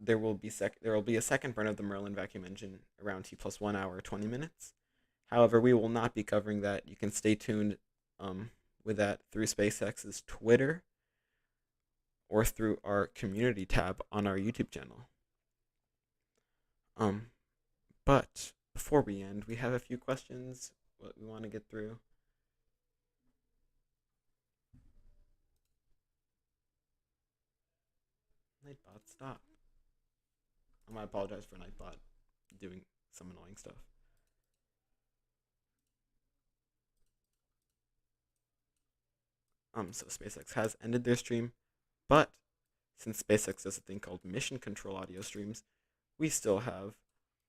There will be a second burn of the Merlin vacuum engine around T+1 hour 20 minutes. However, we will not be covering that. You can stay tuned with that through SpaceX's Twitter or through our community tab on our YouTube channel. But before we end, we have a few questions what we want to get through. Nightbot, stop. I apologize for Nightbot doing some annoying stuff. So SpaceX has ended their stream, but since SpaceX does a thing called mission control audio streams, we still have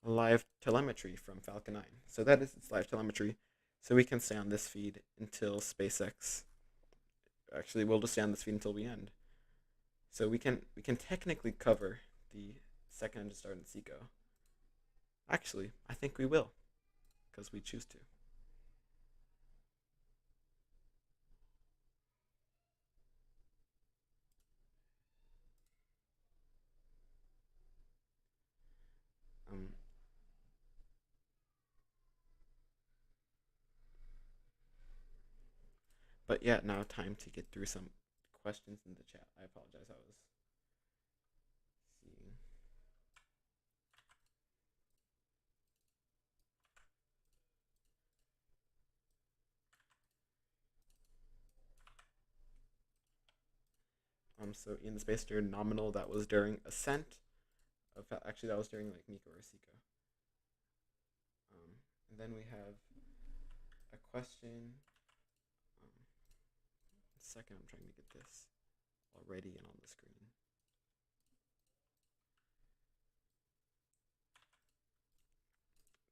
live telemetry from Falcon 9. So that is its live telemetry. So we can stay on this feed until SpaceX. Actually, we'll just stay on this feed until we end. So we can technically cover the second engine start in Seco. Actually, I think we will, because we choose to. But yeah, now time to get through some questions in the chat. I apologize, I was seeing. So in the space station nominal, that was during ascent. Actually, that was during like Nico or Seco. And then we have a question. Second, I'm trying to get this already and on the screen.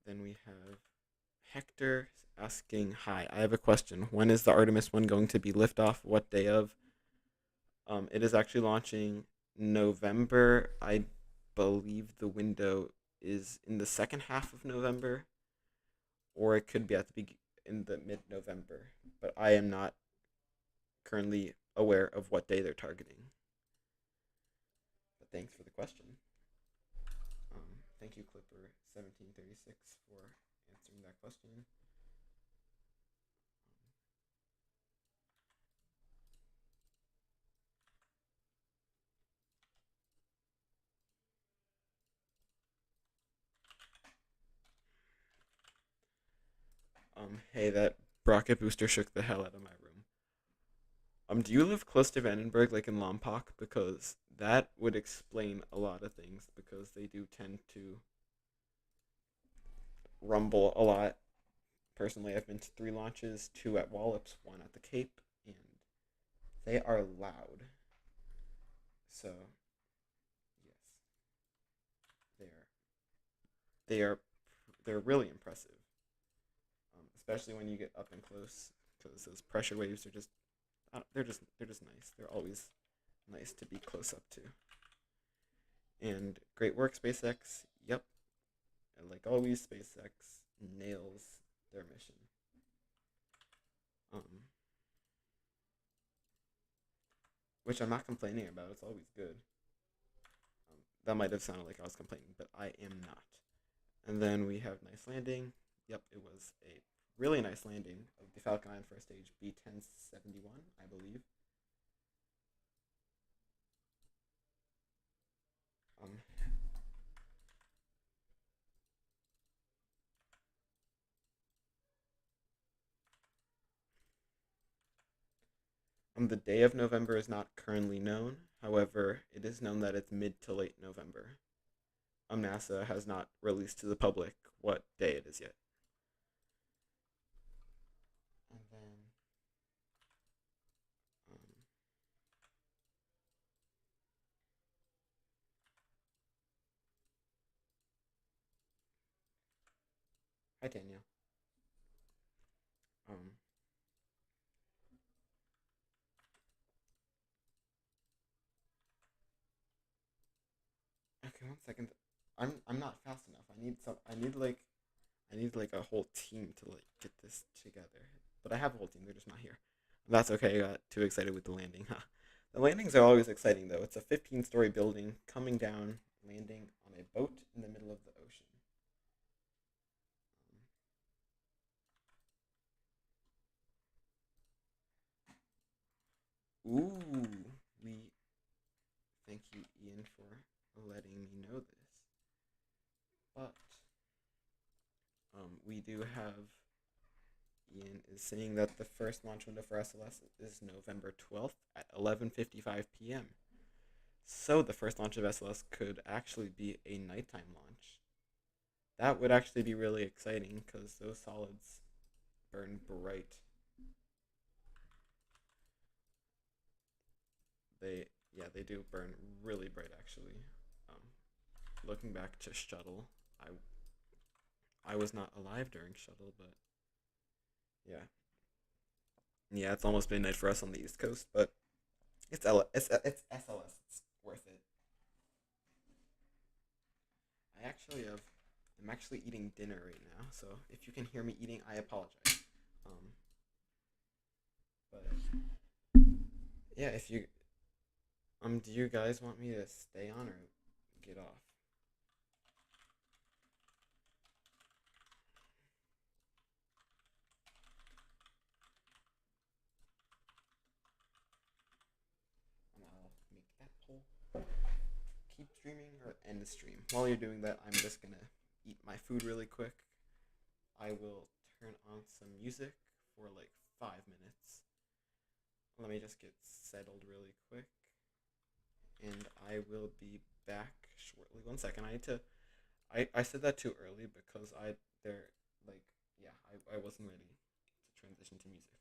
Then we have Hector asking, hi, I have a question. When is the Artemis 1 going to be liftoff? What day of? It is actually launching November. I believe the window is in the second half of November, or it could be in the mid-November. But I am not currently aware of what day they're targeting. But thanks for the question. Thank you, Clipper1736, for answering that question. Hey, that rocket booster shook the hell out of my room. Do you live close to Vandenberg, like in Lompoc? Because that would explain a lot of things, because they do tend to rumble a lot. Personally, I've been to 3 launches, 2 at Wallops, 1 at the Cape, and they are loud. So, yes, they are. They are. They're really impressive, especially when you get up and close, because those pressure waves are just. They're just nice. They're always nice to be close up to. And great work, SpaceX. Yep, and like always, SpaceX nails their mission. Um, which I'm not complaining about. It's always good. That might have sounded like I was complaining, but I am not. And then we have nice landing. Yep, it was a really nice landing of the Falcon 9 first stage B1071, I believe. Um, the day of November is not currently known. However, it is known that it's mid to late November. NASA has not released to the public what day it is yet. And then, um, hi Danielle. Um, okay, 1 second. I'm not fast enough. I need like a whole team to like get this together. But I have a whole team. They're just not here. That's okay. I got too excited with the landing. Huh? The landings are always exciting though. It's a 15-story building coming down, landing on a boat in the middle of the ocean. Ooh, we thank you, Ian, for letting me know this. But we do have Ian is saying that the first launch window for SLS is November 12th at 11:55 p.m. So the first launch of SLS could actually be a nighttime launch. That would actually be really exciting because those solids burn bright. They do burn really bright actually. Um, Looking back to Shuttle, I was not alive during Shuttle, but yeah, it's almost midnight for us on the East Coast, but it's SLS. It's worth it. I'm actually eating dinner right now, so if you can hear me eating, I apologize. Um, but yeah, if you do you guys want me to stay on or get off? And I'll make that poll. Keep streaming or end the stream. While you're doing that, I'm just gonna eat my food really quick. I will turn on some music for like 5 minutes. Let me just get settled really quick, and I will be back shortly. 1 second. I need to. I said that too early because they're like yeah I wasn't ready to transition to music,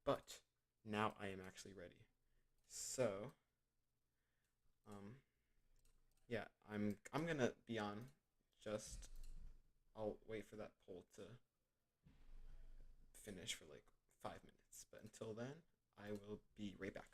but now I am actually ready. So yeah, I'm gonna be on. Just I'll wait for that poll to finish for like 5 minutes. But until then, I will be right back.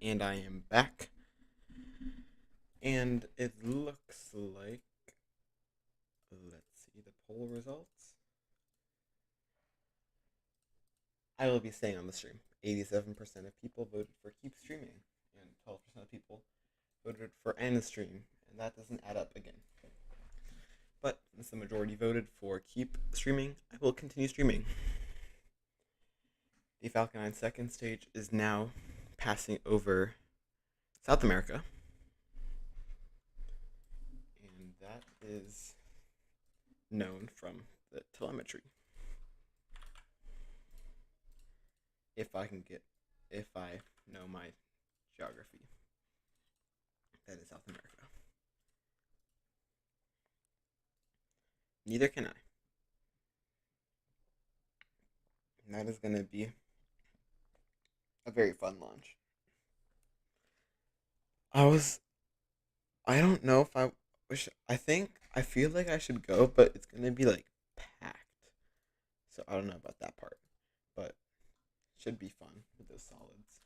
And I am back. And it looks like, let's see the poll results. I will be staying on the stream. 87% of people voted for keep streaming, and 12% of people voted for end stream, and that doesn't add up again. But since the majority voted for keep streaming, I will continue streaming. The Falcon 9 second stage is now passing over South America, and that is known from the telemetry. If I know my geography, that is South America. Neither can I. And that is going to be a very fun launch. I don't know if I feel like I should go, but it's going to be like packed. So I don't know about that part, but it should be fun with those solids.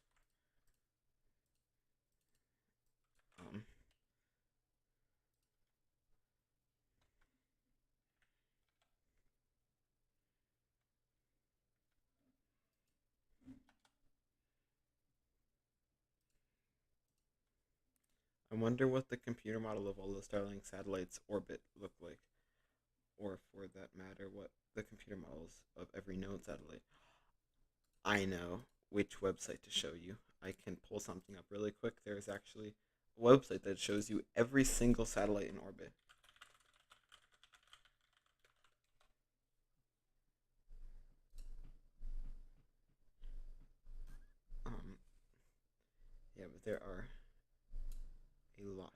I wonder what the computer model of all the Starlink satellites orbit look like, or for that matter, what the computer models of every known satellite. I know which website to show you. I can pull something up really quick. There's actually a website that shows you every single satellite in orbit. Yeah, but there are a lot.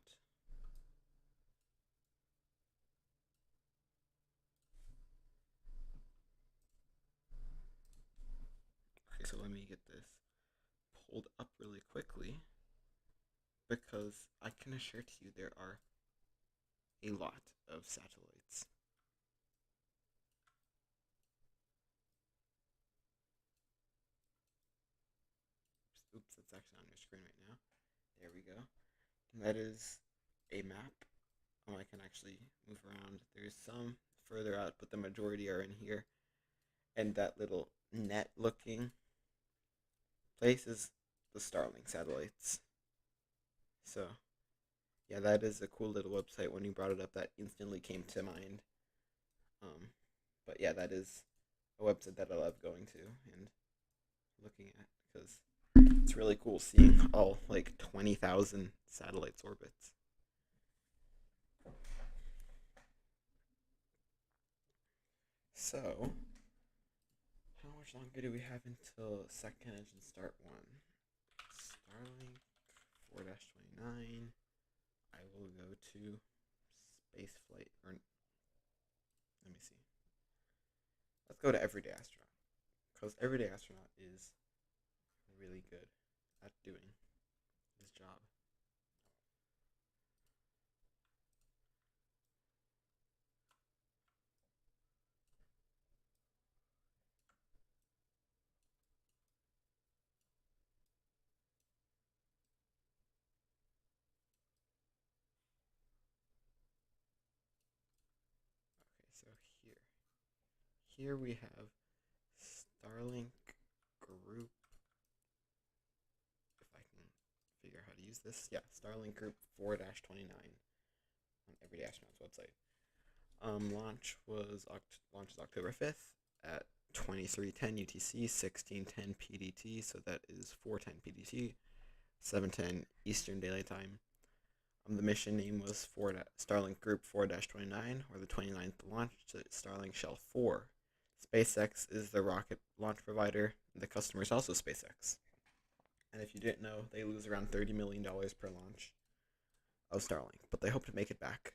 Okay, so let me get this pulled up really quickly because I can assure to you there are a lot of satellites. Oops, that's actually on your screen right now. There we go. And that is a map. I can actually move around. There's some further out, but the majority are in here. And that little net looking place is the Starlink satellites. So, yeah, that is a cool little website. When you brought it up, that instantly came to mind. But yeah, that is a website that I love going to and looking at because it's really cool seeing all like 20,000 satellites orbits. So, how much longer do we have until second engine start one? Starlink 4-29. I will go to space flight, or let me see. Let's go to Everyday Astronaut, because Everyday Astronaut is really good at doing his job. Okay, so here we have Starlink Group. If I can figure out how to use this, yeah, Starlink Group 4-29 on Everyday Astronaut's website. Launch is October 5th at 23:10 UTC, 16:10 PDT, so that is 4:10 PDT, 7:10 Eastern Daylight Time. The mission name was Starlink Group 4-29, or the 29th launch to Starlink Shell 4. SpaceX is the rocket launch provider. The customer is also SpaceX. And if you didn't know, they lose around $30 million per launch of Starlink, but they hope to make it back.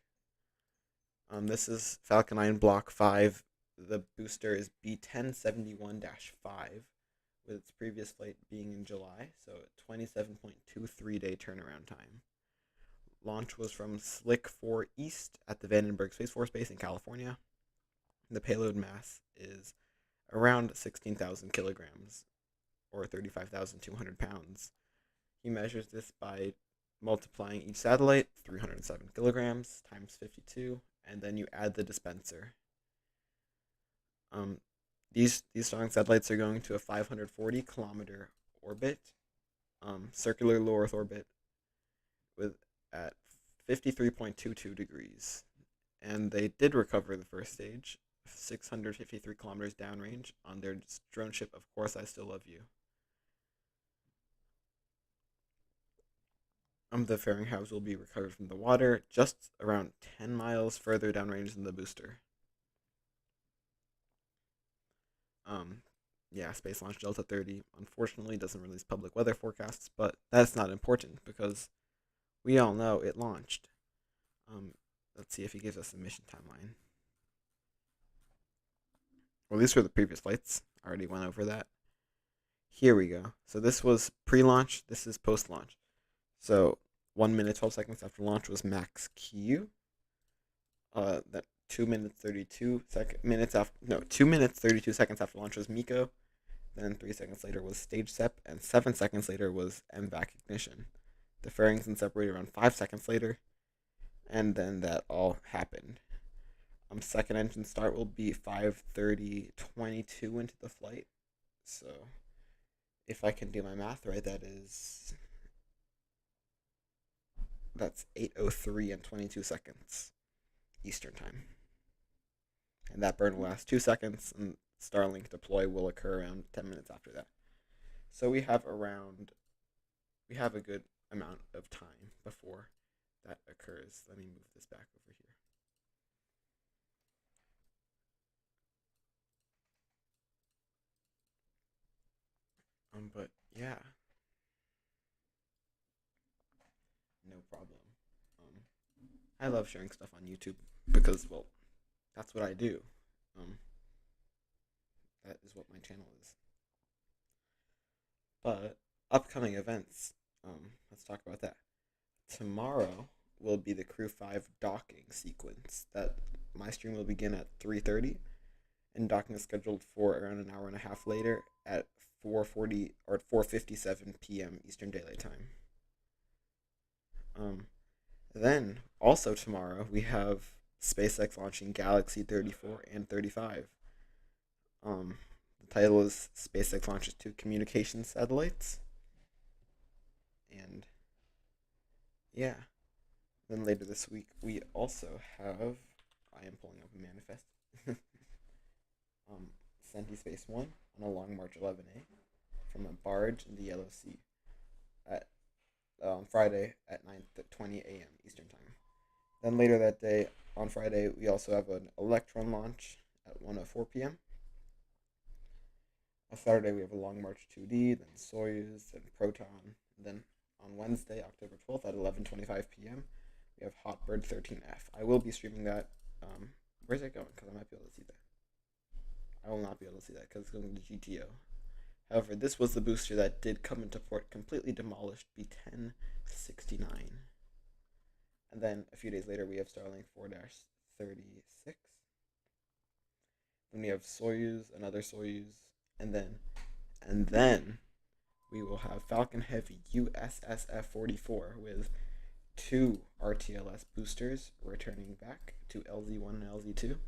This is Falcon 9 Block 5. The booster is B1071-5, with its previous flight being in July, so 27.23 day turnaround time. Launch was from Slick 4 East at the Vandenberg Space Force Base in California. The payload mass is around 16,000 kilograms, or 35,200 pounds. He measures this by multiplying each satellite 307 kilograms times 52, and then you add the dispenser. Um, these Starlink satellites are going to a 540-kilometer orbit, circular low Earth orbit, with at 53.22 degrees, and they did recover the first stage, 653 kilometers downrange on their drone ship. Of course, I still love you. The fairing halves will be recovered from the water, just around 10 miles further downrange than the booster. Um, yeah, Space Launch Delta 30 unfortunately doesn't release public weather forecasts, but that's not important because we all know it launched. Let's see if he gives us a mission timeline. Well, these were the previous flights. I already went over that. Here we go. So this was pre-launch. This is post-launch. So 1 minute 12 seconds after launch was max Q. That 2 minutes 32 seconds after launch was Miko. Then 3 seconds later was stage sep, and 7 seconds later was MVAC ignition. The fairings then separated around 5 seconds later, and then that all happened. Second engine start will be 5:30:22 into the flight. So, if I can do my math right, that's 8:03 and 22 seconds Eastern time. And that burn will last 2 seconds, and Starlink deploy will occur around 10 minutes after that. So we have a good amount of time before that occurs. Let me move this back over here. But yeah, no problem. I love sharing stuff on YouTube because, well, that's what I do. Um, that is what my channel is. But upcoming events, let's talk about that. Tomorrow will be the Crew 5 docking sequence. That my stream will begin at 3:30, and docking is scheduled for around an hour and a half later at 4:40 or 4:57 p.m. Eastern Daylight Time. Then also tomorrow we have SpaceX launching Galaxy 34 and 35. The title is SpaceX launches 2 communication satellites, and yeah. Then later this week we also have. I am pulling up a manifest. Senti Space 1 on a Long March 11A from a barge in the Yellow Sea at Friday at 9:20 a.m. Eastern Time. Then later that day, on Friday, we also have an Electron launch at 1:04 p.m. On Saturday, we have a Long March 2D, then Soyuz, then Proton. And then on Wednesday, October 12th at 11:25 p.m., we have Hotbird 13F. I will be streaming that. Where's it going? Because I might be able to see that. I will not be able to see that because it's going to GTO. However, this was the booster that did come into port completely demolished, B1069. And then a few days later, we have Starlink 4-36. Then we have Soyuz, another Soyuz, and then we will have Falcon Heavy USSF-44 with 2 RTLS boosters returning back to LZ1 and LZ2.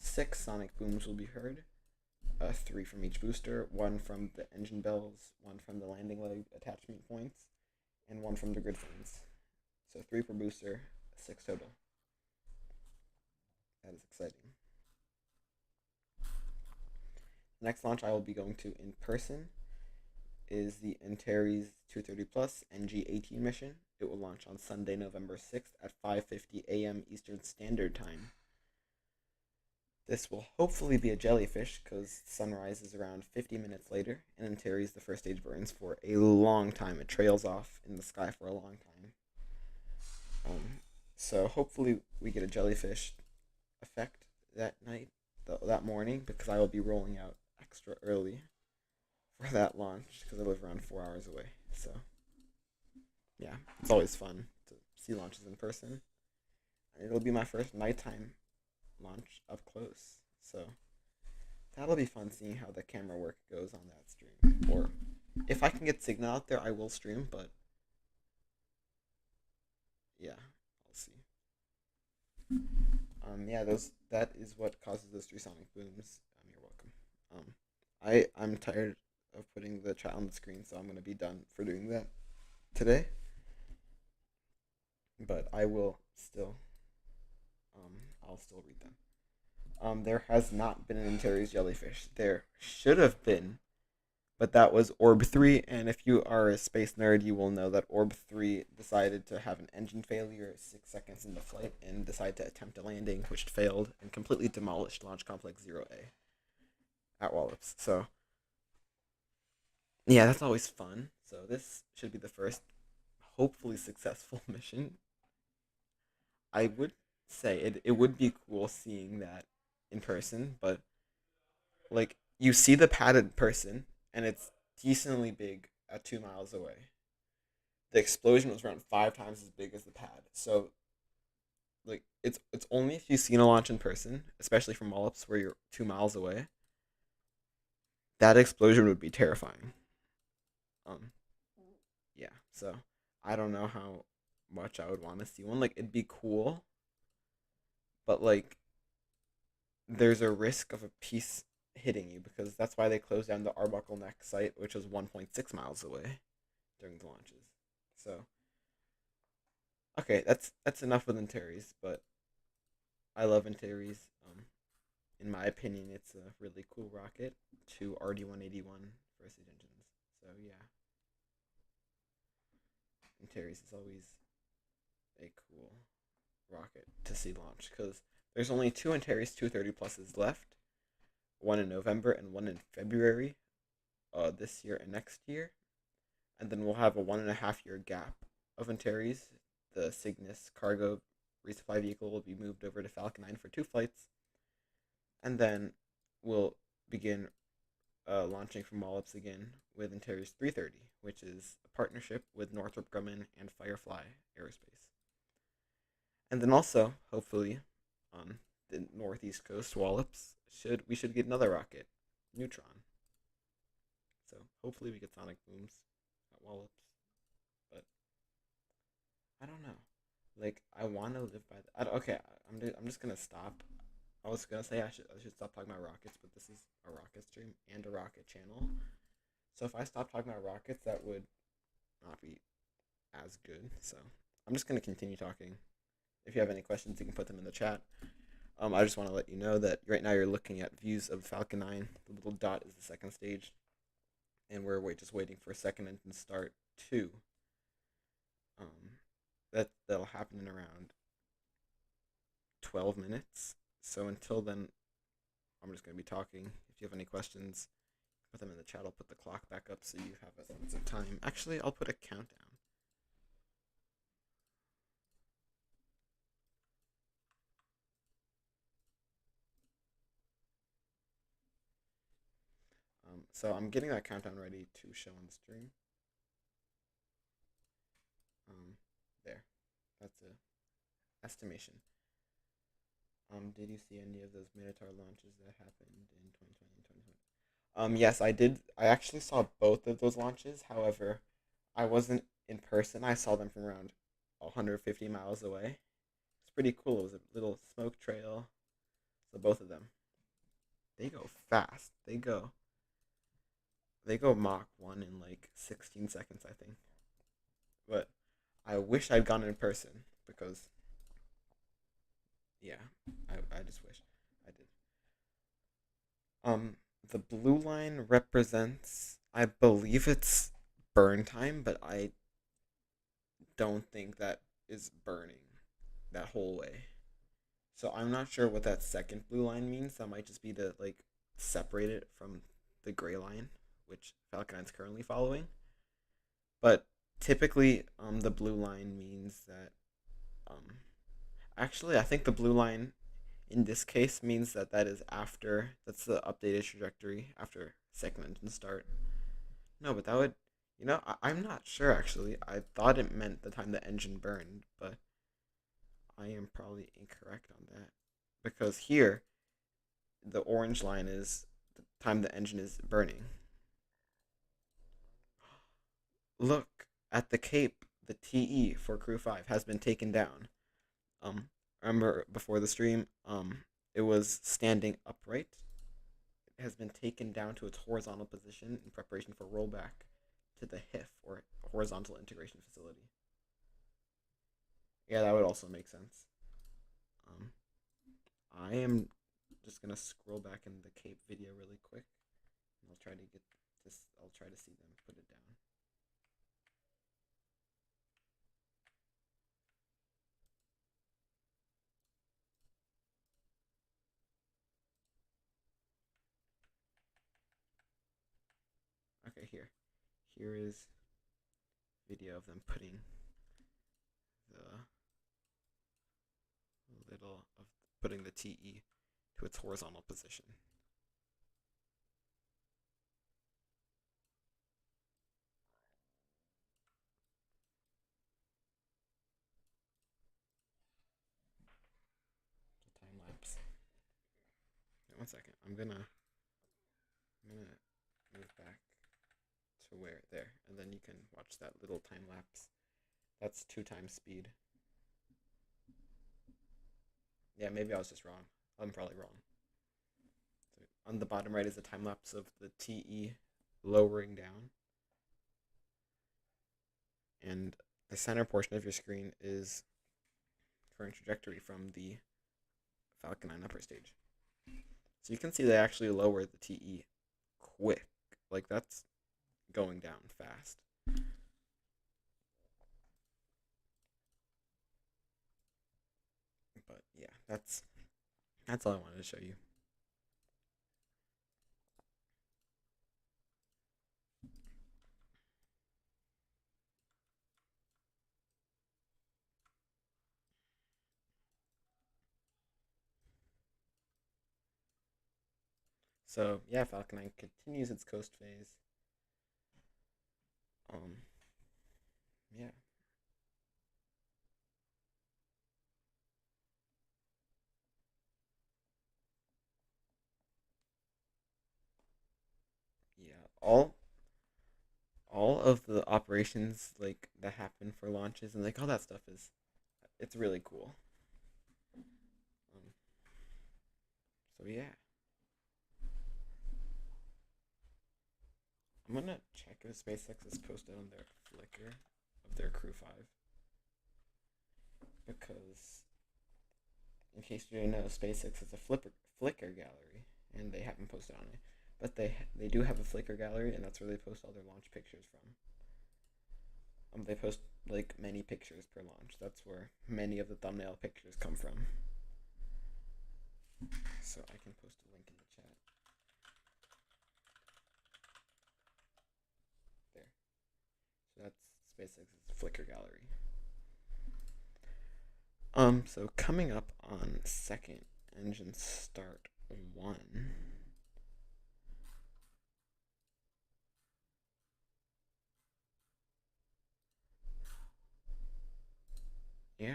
6 sonic booms will be heard. 3 from each booster, 1 from the engine bells, 1 from the landing leg attachment points, and 1 from the grid flames. So 3 per booster, 6 total. That is exciting. The next launch I will be going to in person is the Antares 230 Plus NG-18 mission. It will launch on Sunday, November 6th at 5:50 a.m. Eastern Standard Time. This will hopefully be a jellyfish because sunrise is around 50 minutes later, and Antares, the first stage, burns for a long time. It trails off in the sky for a long time. So hopefully we get a jellyfish effect that night, that morning, because I will be rolling out extra early for that launch because I live around 4 hours away. So yeah, it's always fun to see launches in person. And it'll be my first nighttime launch up close, so that'll be fun seeing how the camera work goes on that stream, or If I can get signal out there, I will stream. But yeah, I'll see. Yeah, those that is what causes those three sonic booms. You're welcome. I'm tired of putting the chat on the screen, so I'm gonna be done for doing that today. But I will still, I'll still read them. There has not been an Antares jellyfish. There should have been, but that was Orb 3, and if you are a space nerd, you will know that Orb 3 decided to have an engine failure 6 seconds into flight and decided to attempt a landing, which failed and completely demolished Launch Complex 0A at Wallops. So, yeah, that's always fun. So, this should be the first, hopefully, successful mission. I would say it would be cool seeing that in person, but like you see the pad in person and it's decently big at 2 miles away. The explosion was around 5 times as big as the pad. So like it's only if you've seen a launch in person, especially from Wallops where you're 2 miles away, that explosion would be terrifying. Um yeah, so I don't know how much I would want to see one. Like it'd be cool, but like there's a risk of a piece hitting you because that's why they closed down the Arbuckle Neck site, which was 1.6 miles away during the launches. So, okay, that's enough with Antares, but I love Antares. In my opinion, it's a really cool rocket. Two RD-181 versus engines. So yeah, Antares is always a cool rocket to see launch because there's only two Antares 230 pluses left. One in November and one in February, this year and next year, and then we'll have a 1.5 year gap of Antares. The Cygnus cargo resupply vehicle will be moved over to Falcon 9 for 2 flights, and then we'll begin launching from Wallops again with Antares 330, which is a partnership with Northrop Grumman and Firefly Aerospace. And then also, hopefully, on the northeast coast, Wallops, we should get another rocket, Neutron. So hopefully we get sonic booms at Wallops, but I don't know. Like I want to live by the. Okay, I'm just gonna stop. I was gonna say I should stop talking about rockets, but this is a rocket stream and a rocket channel. So if I stop talking about rockets, that would not be as good. So I'm just gonna continue talking. If you have any questions, you can put them in the chat. I just want to let you know that right now you're looking at views of Falcon 9. The little dot is the second stage, and we're just waiting for a second engine start 2. That'll happen in around 12 minutes. So until then, I'm just gonna be talking. If you have any questions, put them in the chat. I'll put the clock back up so you have a sense of time. Actually, I'll put a countdown. So I'm getting that countdown ready to show on the stream. There, that's a estimation. Did you see any of those Minotaur launches that happened in 2020 and 2020? Yes, I did. I actually saw both of those launches. However, I wasn't in person. I saw them from around 150 miles away. It's pretty cool. It was a little smoke trail. So both of them, they go fast. They go Mach 1 in like 16 seconds, I think. But I wish I'd gone in person because, yeah, I just wish I did. The blue line represents, I believe it's burn time, but I don't think that is burning that whole way. So I'm not sure what that second blue line means. That might just be to like separate it from the gray line, which Falcon 9's currently following. But typically, the blue line means that, um, actually, I think the blue line in this case means that is after, that's the updated trajectory after second engine start. No, but that would, I'm not sure actually. I thought it meant the time the engine burned, but I am probably incorrect on that. Because here, the orange line is the time the engine is burning. look at the cape. The TE for Crew 5 has been taken down. Um, remember before the stream, it was standing upright. It has been taken down to its horizontal position in preparation for rollback to the HIF, or Horizontal Integration Facility. Yeah, that would also make sense. Um, I am just gonna scroll back in the Cape video really quick, and I'll try to get this. I'll try to see them put it down. Okay, here. Here is video of them putting the putting the TE to its horizontal position. The time lapse. Wait, 1 second. I'm gonna move back to where there, and then you can watch that little time lapse. That's 2 times speed. Yeah, maybe I was just wrong. I'm probably wrong. So on the bottom right is a time lapse of the TE lowering down, and the center portion of your screen is current trajectory from the Falcon 9 upper stage. So you can see they actually lower the TE quick. Like, that's going down fast. But yeah, that's all I wanted to show you. So yeah, Falcon 9 continues its coast phase. Yeah. Yeah. All of the operations like that happen for launches and like all that stuff it's really cool. Um, so yeah. I'm gonna check if SpaceX is posted on their Flickr of their Crew 5. Because in case you didn't know, SpaceX is a Flickr gallery, and they haven't posted on it. But they do have a Flickr gallery, and that's where they post all their launch pictures from. They post like many pictures per launch. That's where many of the thumbnail pictures come from. So I can post a link in the chat. There. So that's SpaceX's Flickr gallery. So coming up on second, engine start 1. Yeah.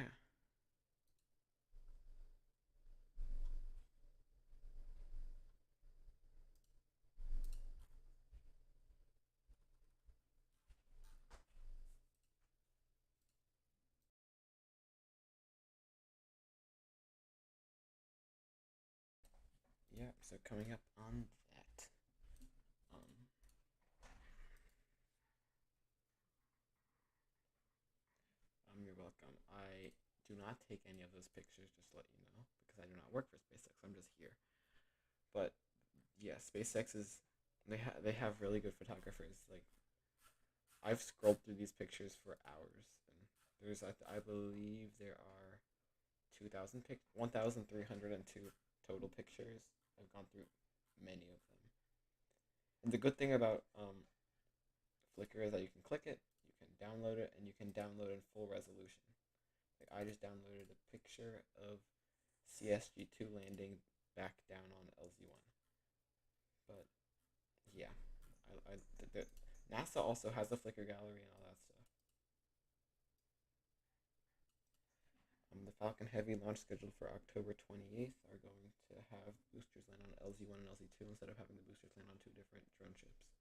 Yeah, so coming up on that. Um, you're welcome. I do not take any of those pictures, just to let you know, because I do not work for SpaceX. I'm just here. But yeah, SpaceX is they have really good photographers. Like, I've scrolled through these pictures for hours, and there's I believe there are 1,302 total pictures. I've gone through many of them. And the good thing about Flickr is that you can click it, you can download it, and you can download in full resolution. Like, I just downloaded a picture of CSG2 landing back down on LZ1. But yeah, NASA also has a Flickr gallery and all that stuff. The Falcon Heavy launch scheduled for October 28th are going to have boosters land on LZ1 and LZ2 instead of having the boosters land on 2 different drone ships.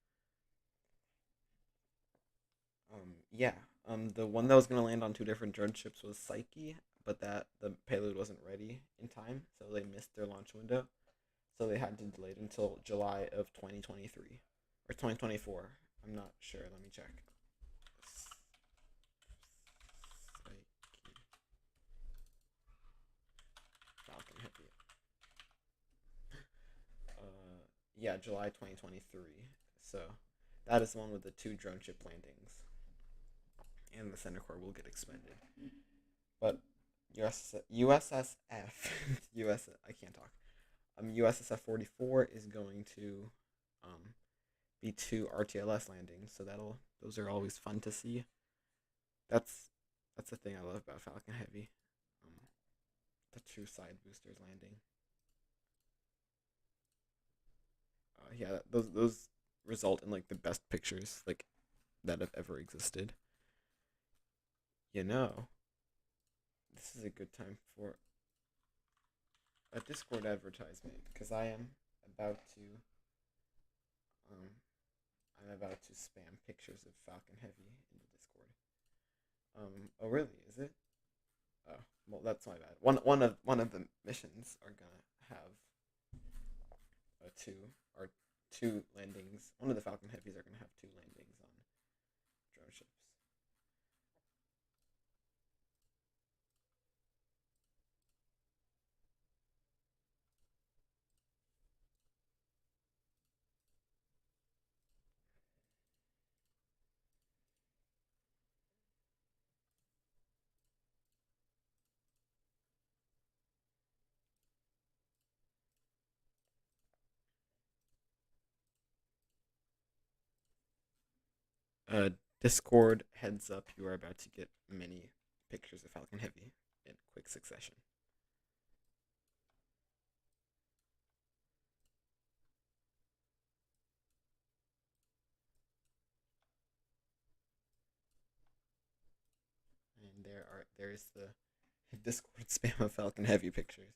Yeah. The one that was gonna land on two different drone ships was Psyche, but that the payload wasn't ready in time, so they missed their launch window. So they had to delay it until July of 2023 or 2024. I'm not sure. Let me check. Psyche Falcon Heavy. Yeah, July 2023. So that is the one with the two drone ship landings, and the center core will get expended. But USSF US I can't talk. USSF 44 is going to um, be two RTLS landings, so those are always fun to see. That's that's the thing I love about Falcon Heavy, um, the two side boosters landing. Yeah, those result in like the best pictures like that have ever existed. You know, this is a good time for a Discord advertisement because about to um I'm about to spam pictures of Falcon Heavy into Discord. Oh really? Is it? Oh, well, that's my bad. One of the missions are gonna have two landings. One of the Falcon Heavies are gonna have two landings on drone ships. Uh, Discord heads up. You are about to get many pictures of Falcon Heavy in quick succession. And there's the Discord spam of Falcon Heavy pictures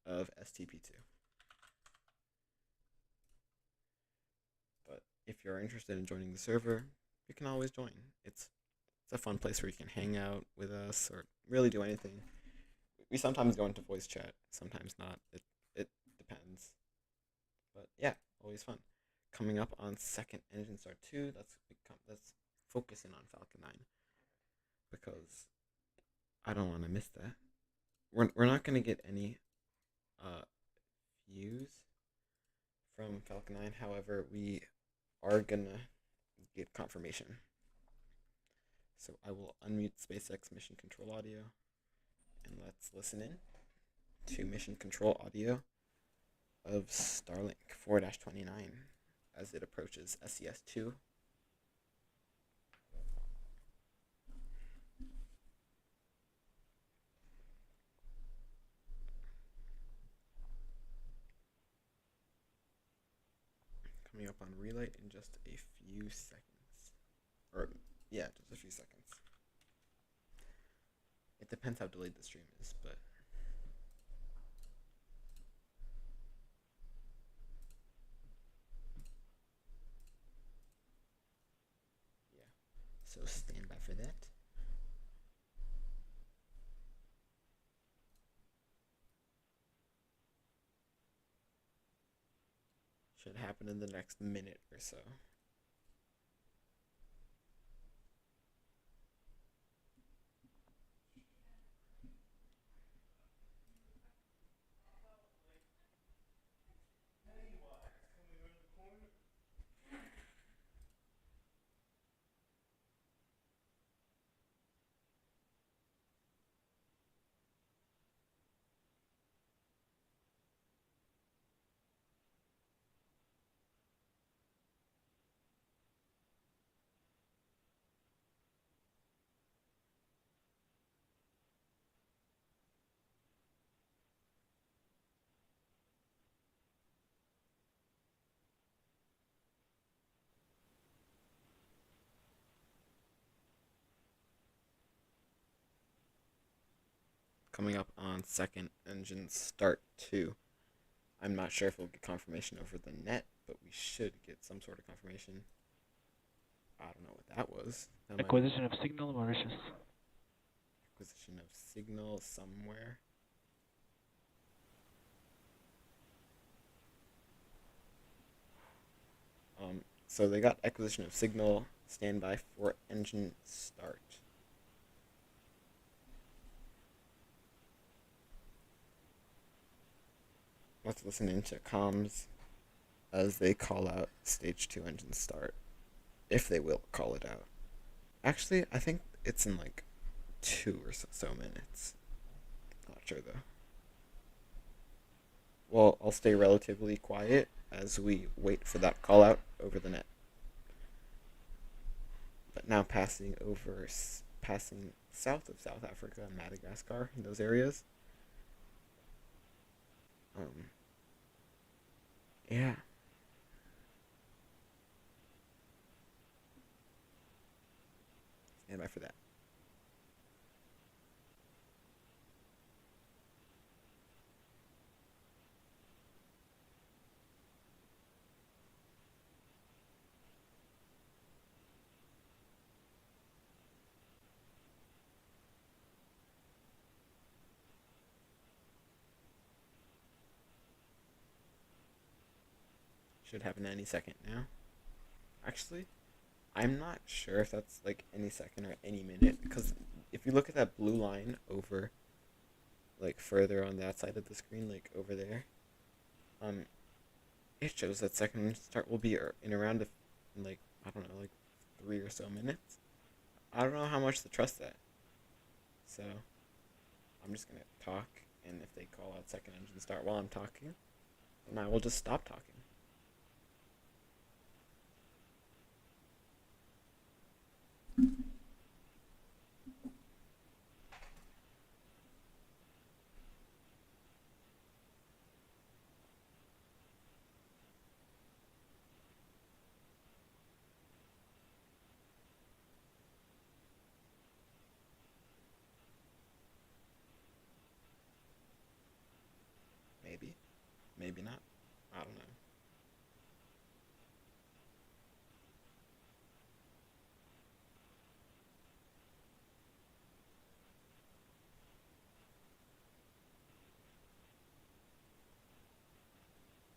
of STP2. But if you're interested in joining the server, you can always join. It's a fun place where you can hang out with us or really do anything. We sometimes go into voice chat, sometimes not. It depends. But yeah, always fun. Coming up on second Engine Star 2, let's focus in on Falcon 9 because I don't want to miss that. We're not going to get any uh, views from Falcon 9. However, we are going to get confirmation. So I will unmute SpaceX mission control audio and let's listen in to mission control audio of Starlink 4-29 as it approaches SES2. Coming up on relay in just a few seconds. Or, yeah, just a few seconds. It depends how delayed the stream is, but yeah. So stand by for that. Should happen in the next minute or so. Coming up on second engine start 2. I'm not sure if we'll get confirmation over the net, but we should get some sort of confirmation. I don't know what that was. That might have been Acquisition of signal Mauritius. acquisition of signal somewhere. So they got acquisition of signal, standby for engine start. Let's listen into comms as they call out stage 2 engine start. If they will call it out. Actually, I think it's in like 2 or so minutes. Not sure though. Well, I'll stay relatively quiet as we wait for that call out over the net. But now passing south of South Africa and Madagascar in those areas. Um, yeah, stand by for that. Should happen any second now. Actually, I'm not sure if that's like any second or any minute because if you look at that blue line over, like further on that side of the screen, like over there, um, it shows that second start will be in around like I don't know, like 3 or so minutes. I don't know how much to trust that. So I'm just gonna talk, and if they call out second engine start while I'm talking, then I will just stop talking. Maybe, maybe not. I don't know.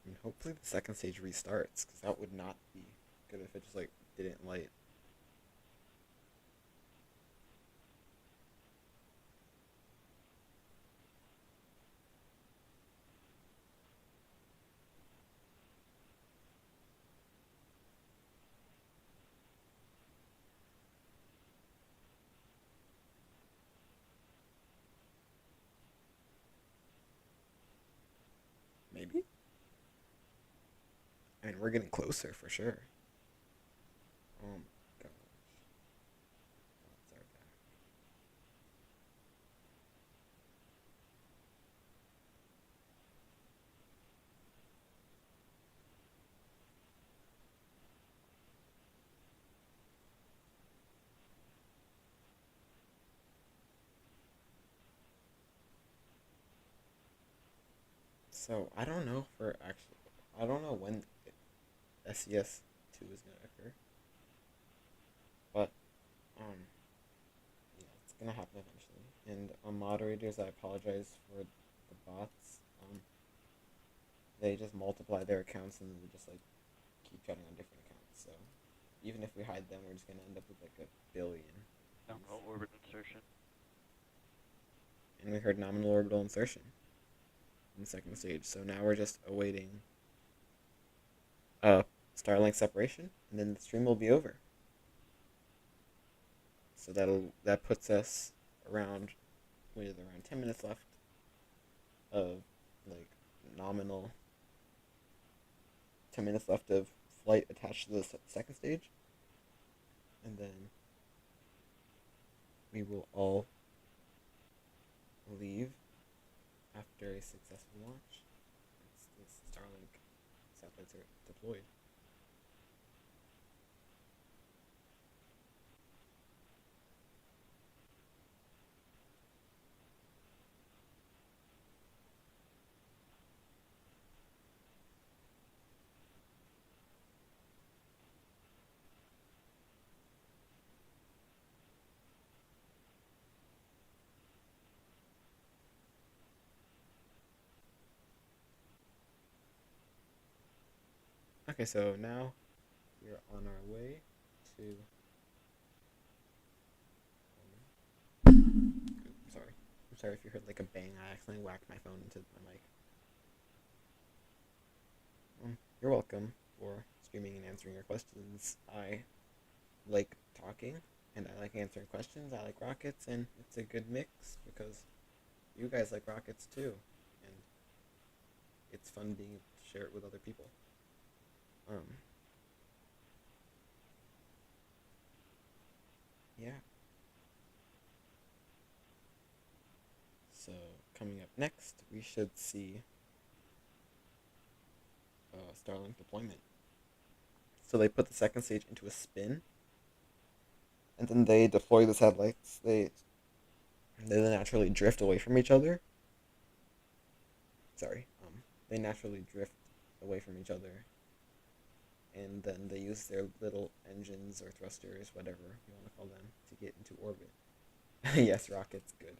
I mean, hopefully the second stage restarts, because that would not be good if it just like didn't light. Maybe. I mean, we're getting closer for sure. Oh my gosh. Bots are back. So I don't know if we're actually. I don't know when SES 2 is gonna occur, but um, yeah, it's gonna happen eventually. And moderators, I apologize for the bots. They just multiply their accounts and they just like keep chatting on different accounts. So even if we hide them, we're just gonna end up with like a billion. Nominal orbit insertion. And we heard nominal orbital insertion in the second stage. So now we're just awaiting Starlink separation, and then the stream will be over. So that puts us around with around 10 minutes left of like nominal 10 minutes left of flight attached to the second stage, and then we will all leave after a successful launch. The Starlink satellites are deployed. Okay, so now we're on our way to. I'm sorry. I'm sorry if you heard like a bang. I accidentally whacked my phone into my mic. You're welcome for streaming and answering your questions. I like talking and I like answering questions. I like rockets, and it's a good mix because you guys like rockets too, and it's fun being able to share it with other people. Um, yeah. So coming up next, we should see Starlink deployment. So they put the second stage into a spin, and then they deploy the satellites. They naturally drift away from each other. Sorry, they naturally drift away from each other, and then they use their little engines or thrusters, whatever you want to call them, to get into orbit. Yes, rockets, good.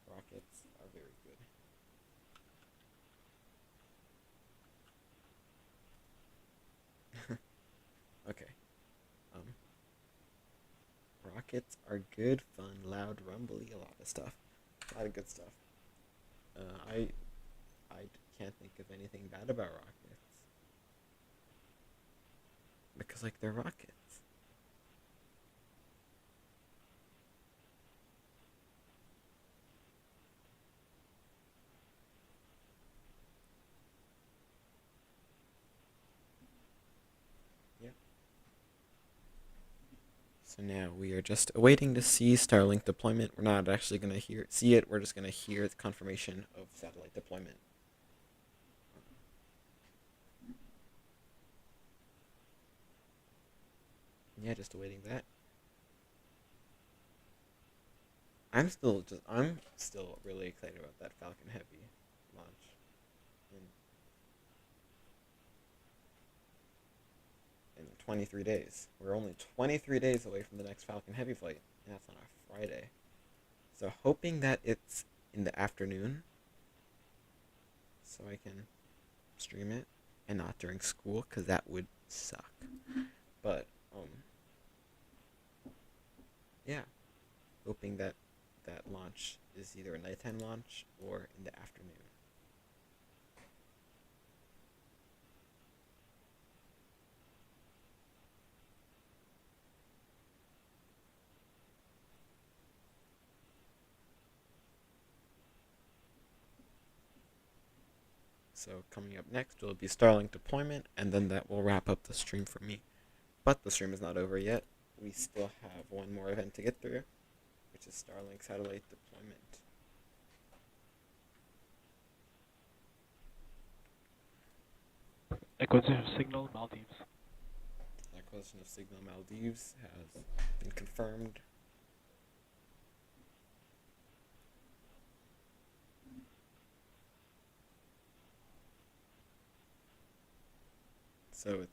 Rockets are very good. Okay. Um, Rockets are good, fun, loud, rumbly, a lot of stuff. A lot of good stuff. I can't think of anything bad about rockets because like they're rockets. Yeah. So now we are just awaiting to see Starlink deployment. We're not actually gonna see it. We're just gonna hear the confirmation of satellite deployment. Yeah, just awaiting that. I'm still really excited about that Falcon Heavy launch. In in 23 days. We're only 23 days away from the next Falcon Heavy flight, and that's on a Friday. So hoping that it's in the afternoon, so I can stream it, and not during school, cause that would suck. But yeah, hoping that that launch is either a nighttime launch or in the afternoon. So coming up next will be Starlink deployment, and then that will wrap up the stream for me. But the stream is not over yet. We still have one more event to get through, which is Starlink satellite deployment. Acquisition signal Maldives. Acquisition of Signal Maldives has been confirmed. So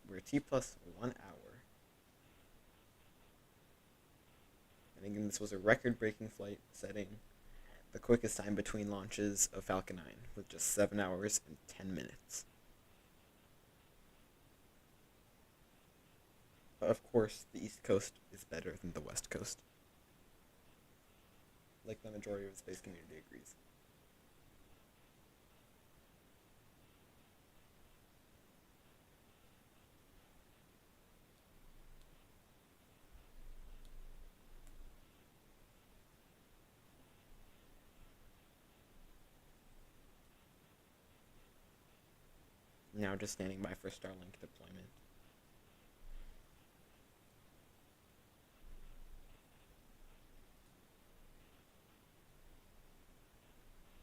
we're T plus 1 hour. And again, this was a record-breaking flight, setting the quickest time between launches of Falcon 9 with just 7 hours and 10 minutes. But of course, the East Coast is better than the West Coast. Like the majority of the space community agrees. Now just standing by for Starlink deployment.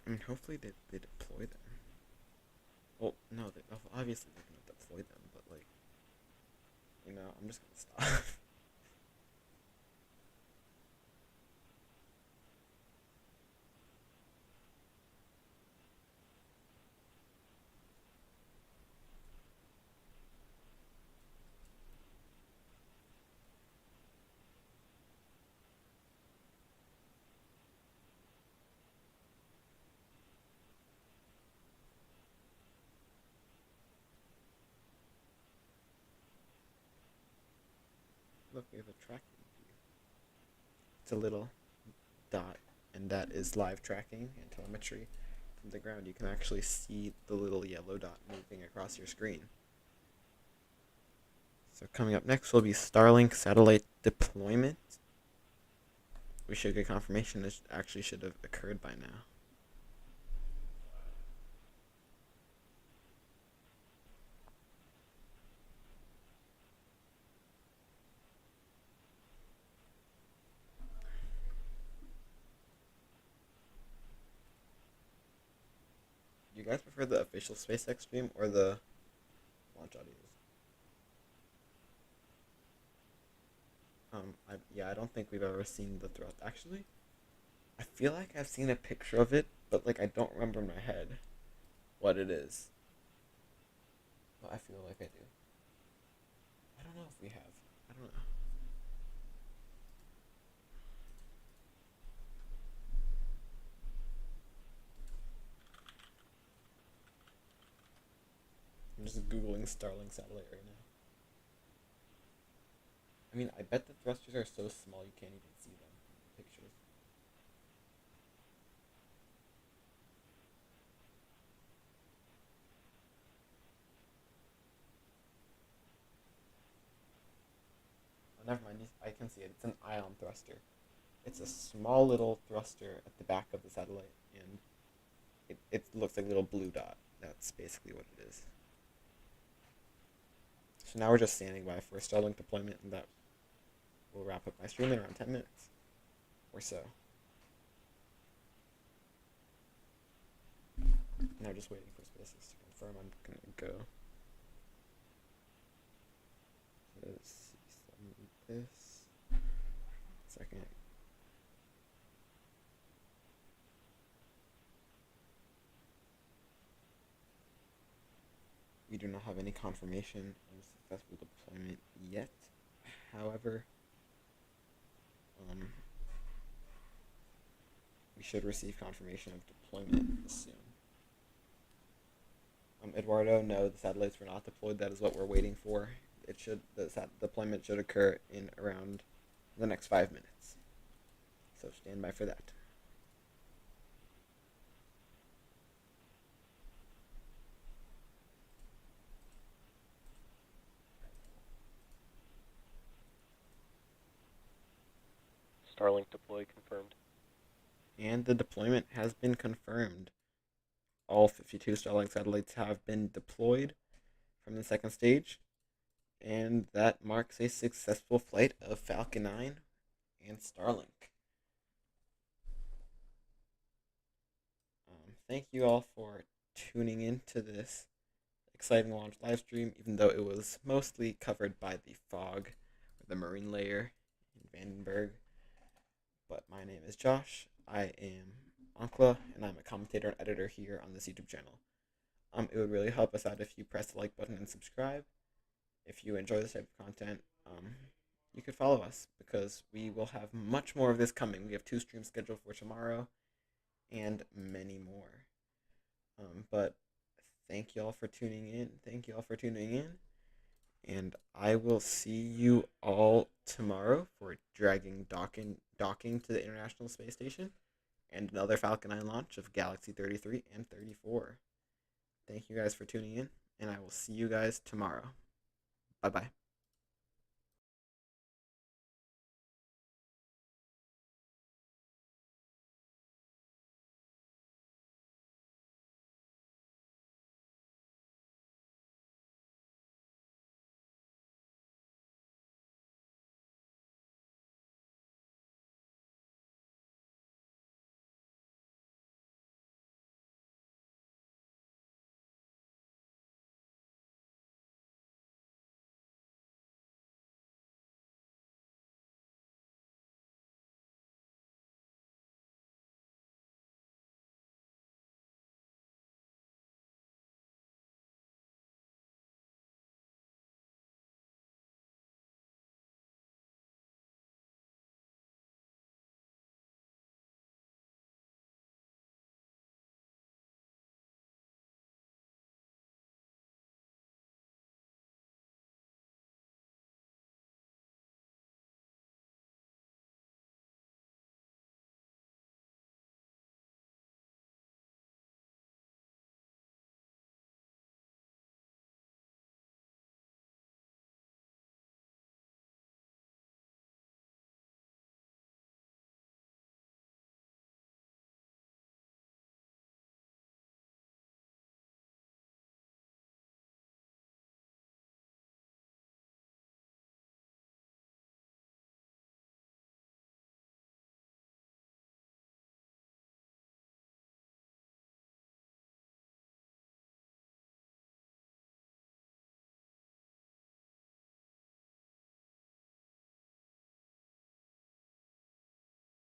I mean, hopefully they deploy them. Well, no, obviously they're going to deploy them, but like, I'm just going to stop. we have a tracking view. It's a little dot, and that is live tracking and telemetry from the ground. You can actually see the little yellow dot moving across your screen. So coming up next will be Starlink satellite deployment. We should get confirmation this actually should have occurred by now. Do you guys prefer the official SpaceX stream or the launch audios? I don't think we've ever seen the thrust. Actually, I feel like I've seen a picture of it, but like I don't remember in my head what it is. But I feel like I do. I don't know if we have. I don't know. I'm just googling Starlink satellite right now. I mean, I bet the thrusters are so small you can't even see them in the pictures. Oh, never mind. I can see it. It's an ion thruster. It's a small little thruster at the back of the satellite, and it looks like a little blue dot. That's basically what it is. So now we're just standing by for Starlink deployment, and that will wrap up my stream in around 10 minutes or so. Now just waiting for SpaceX to confirm I'm going to go. Let's see some of this. Second. We do not have any confirmation of successful deployment yet. However, we should receive confirmation of deployment soon. Eduardo, no, the satellites were not deployed. That is what we're waiting for. The deployment should occur in around the next 5 minutes. So stand by for that. Starlink deploy confirmed. And the deployment has been confirmed. All 52 Starlink satellites have been deployed from the second stage, and that marks a successful flight of Falcon 9 and Starlink. Thank you all for tuning in to this exciting launch live stream, even though it was mostly covered by the fog or the marine layer in Vandenberg. But my name is Josh. I am Ankla, and I'm a commentator and editor here on this YouTube channel. It would really help us out if you press the like button and subscribe. If you enjoy this type of content, you could follow us because we will have much more of this coming. We have 2 streams scheduled for tomorrow and many more. But thank you all for tuning in. And I will see you all tomorrow for docking to the International Space Station and another Falcon 9 launch of Galaxy 33 and 34. Thank you guys for tuning in, and I will see you guys tomorrow. Bye-bye.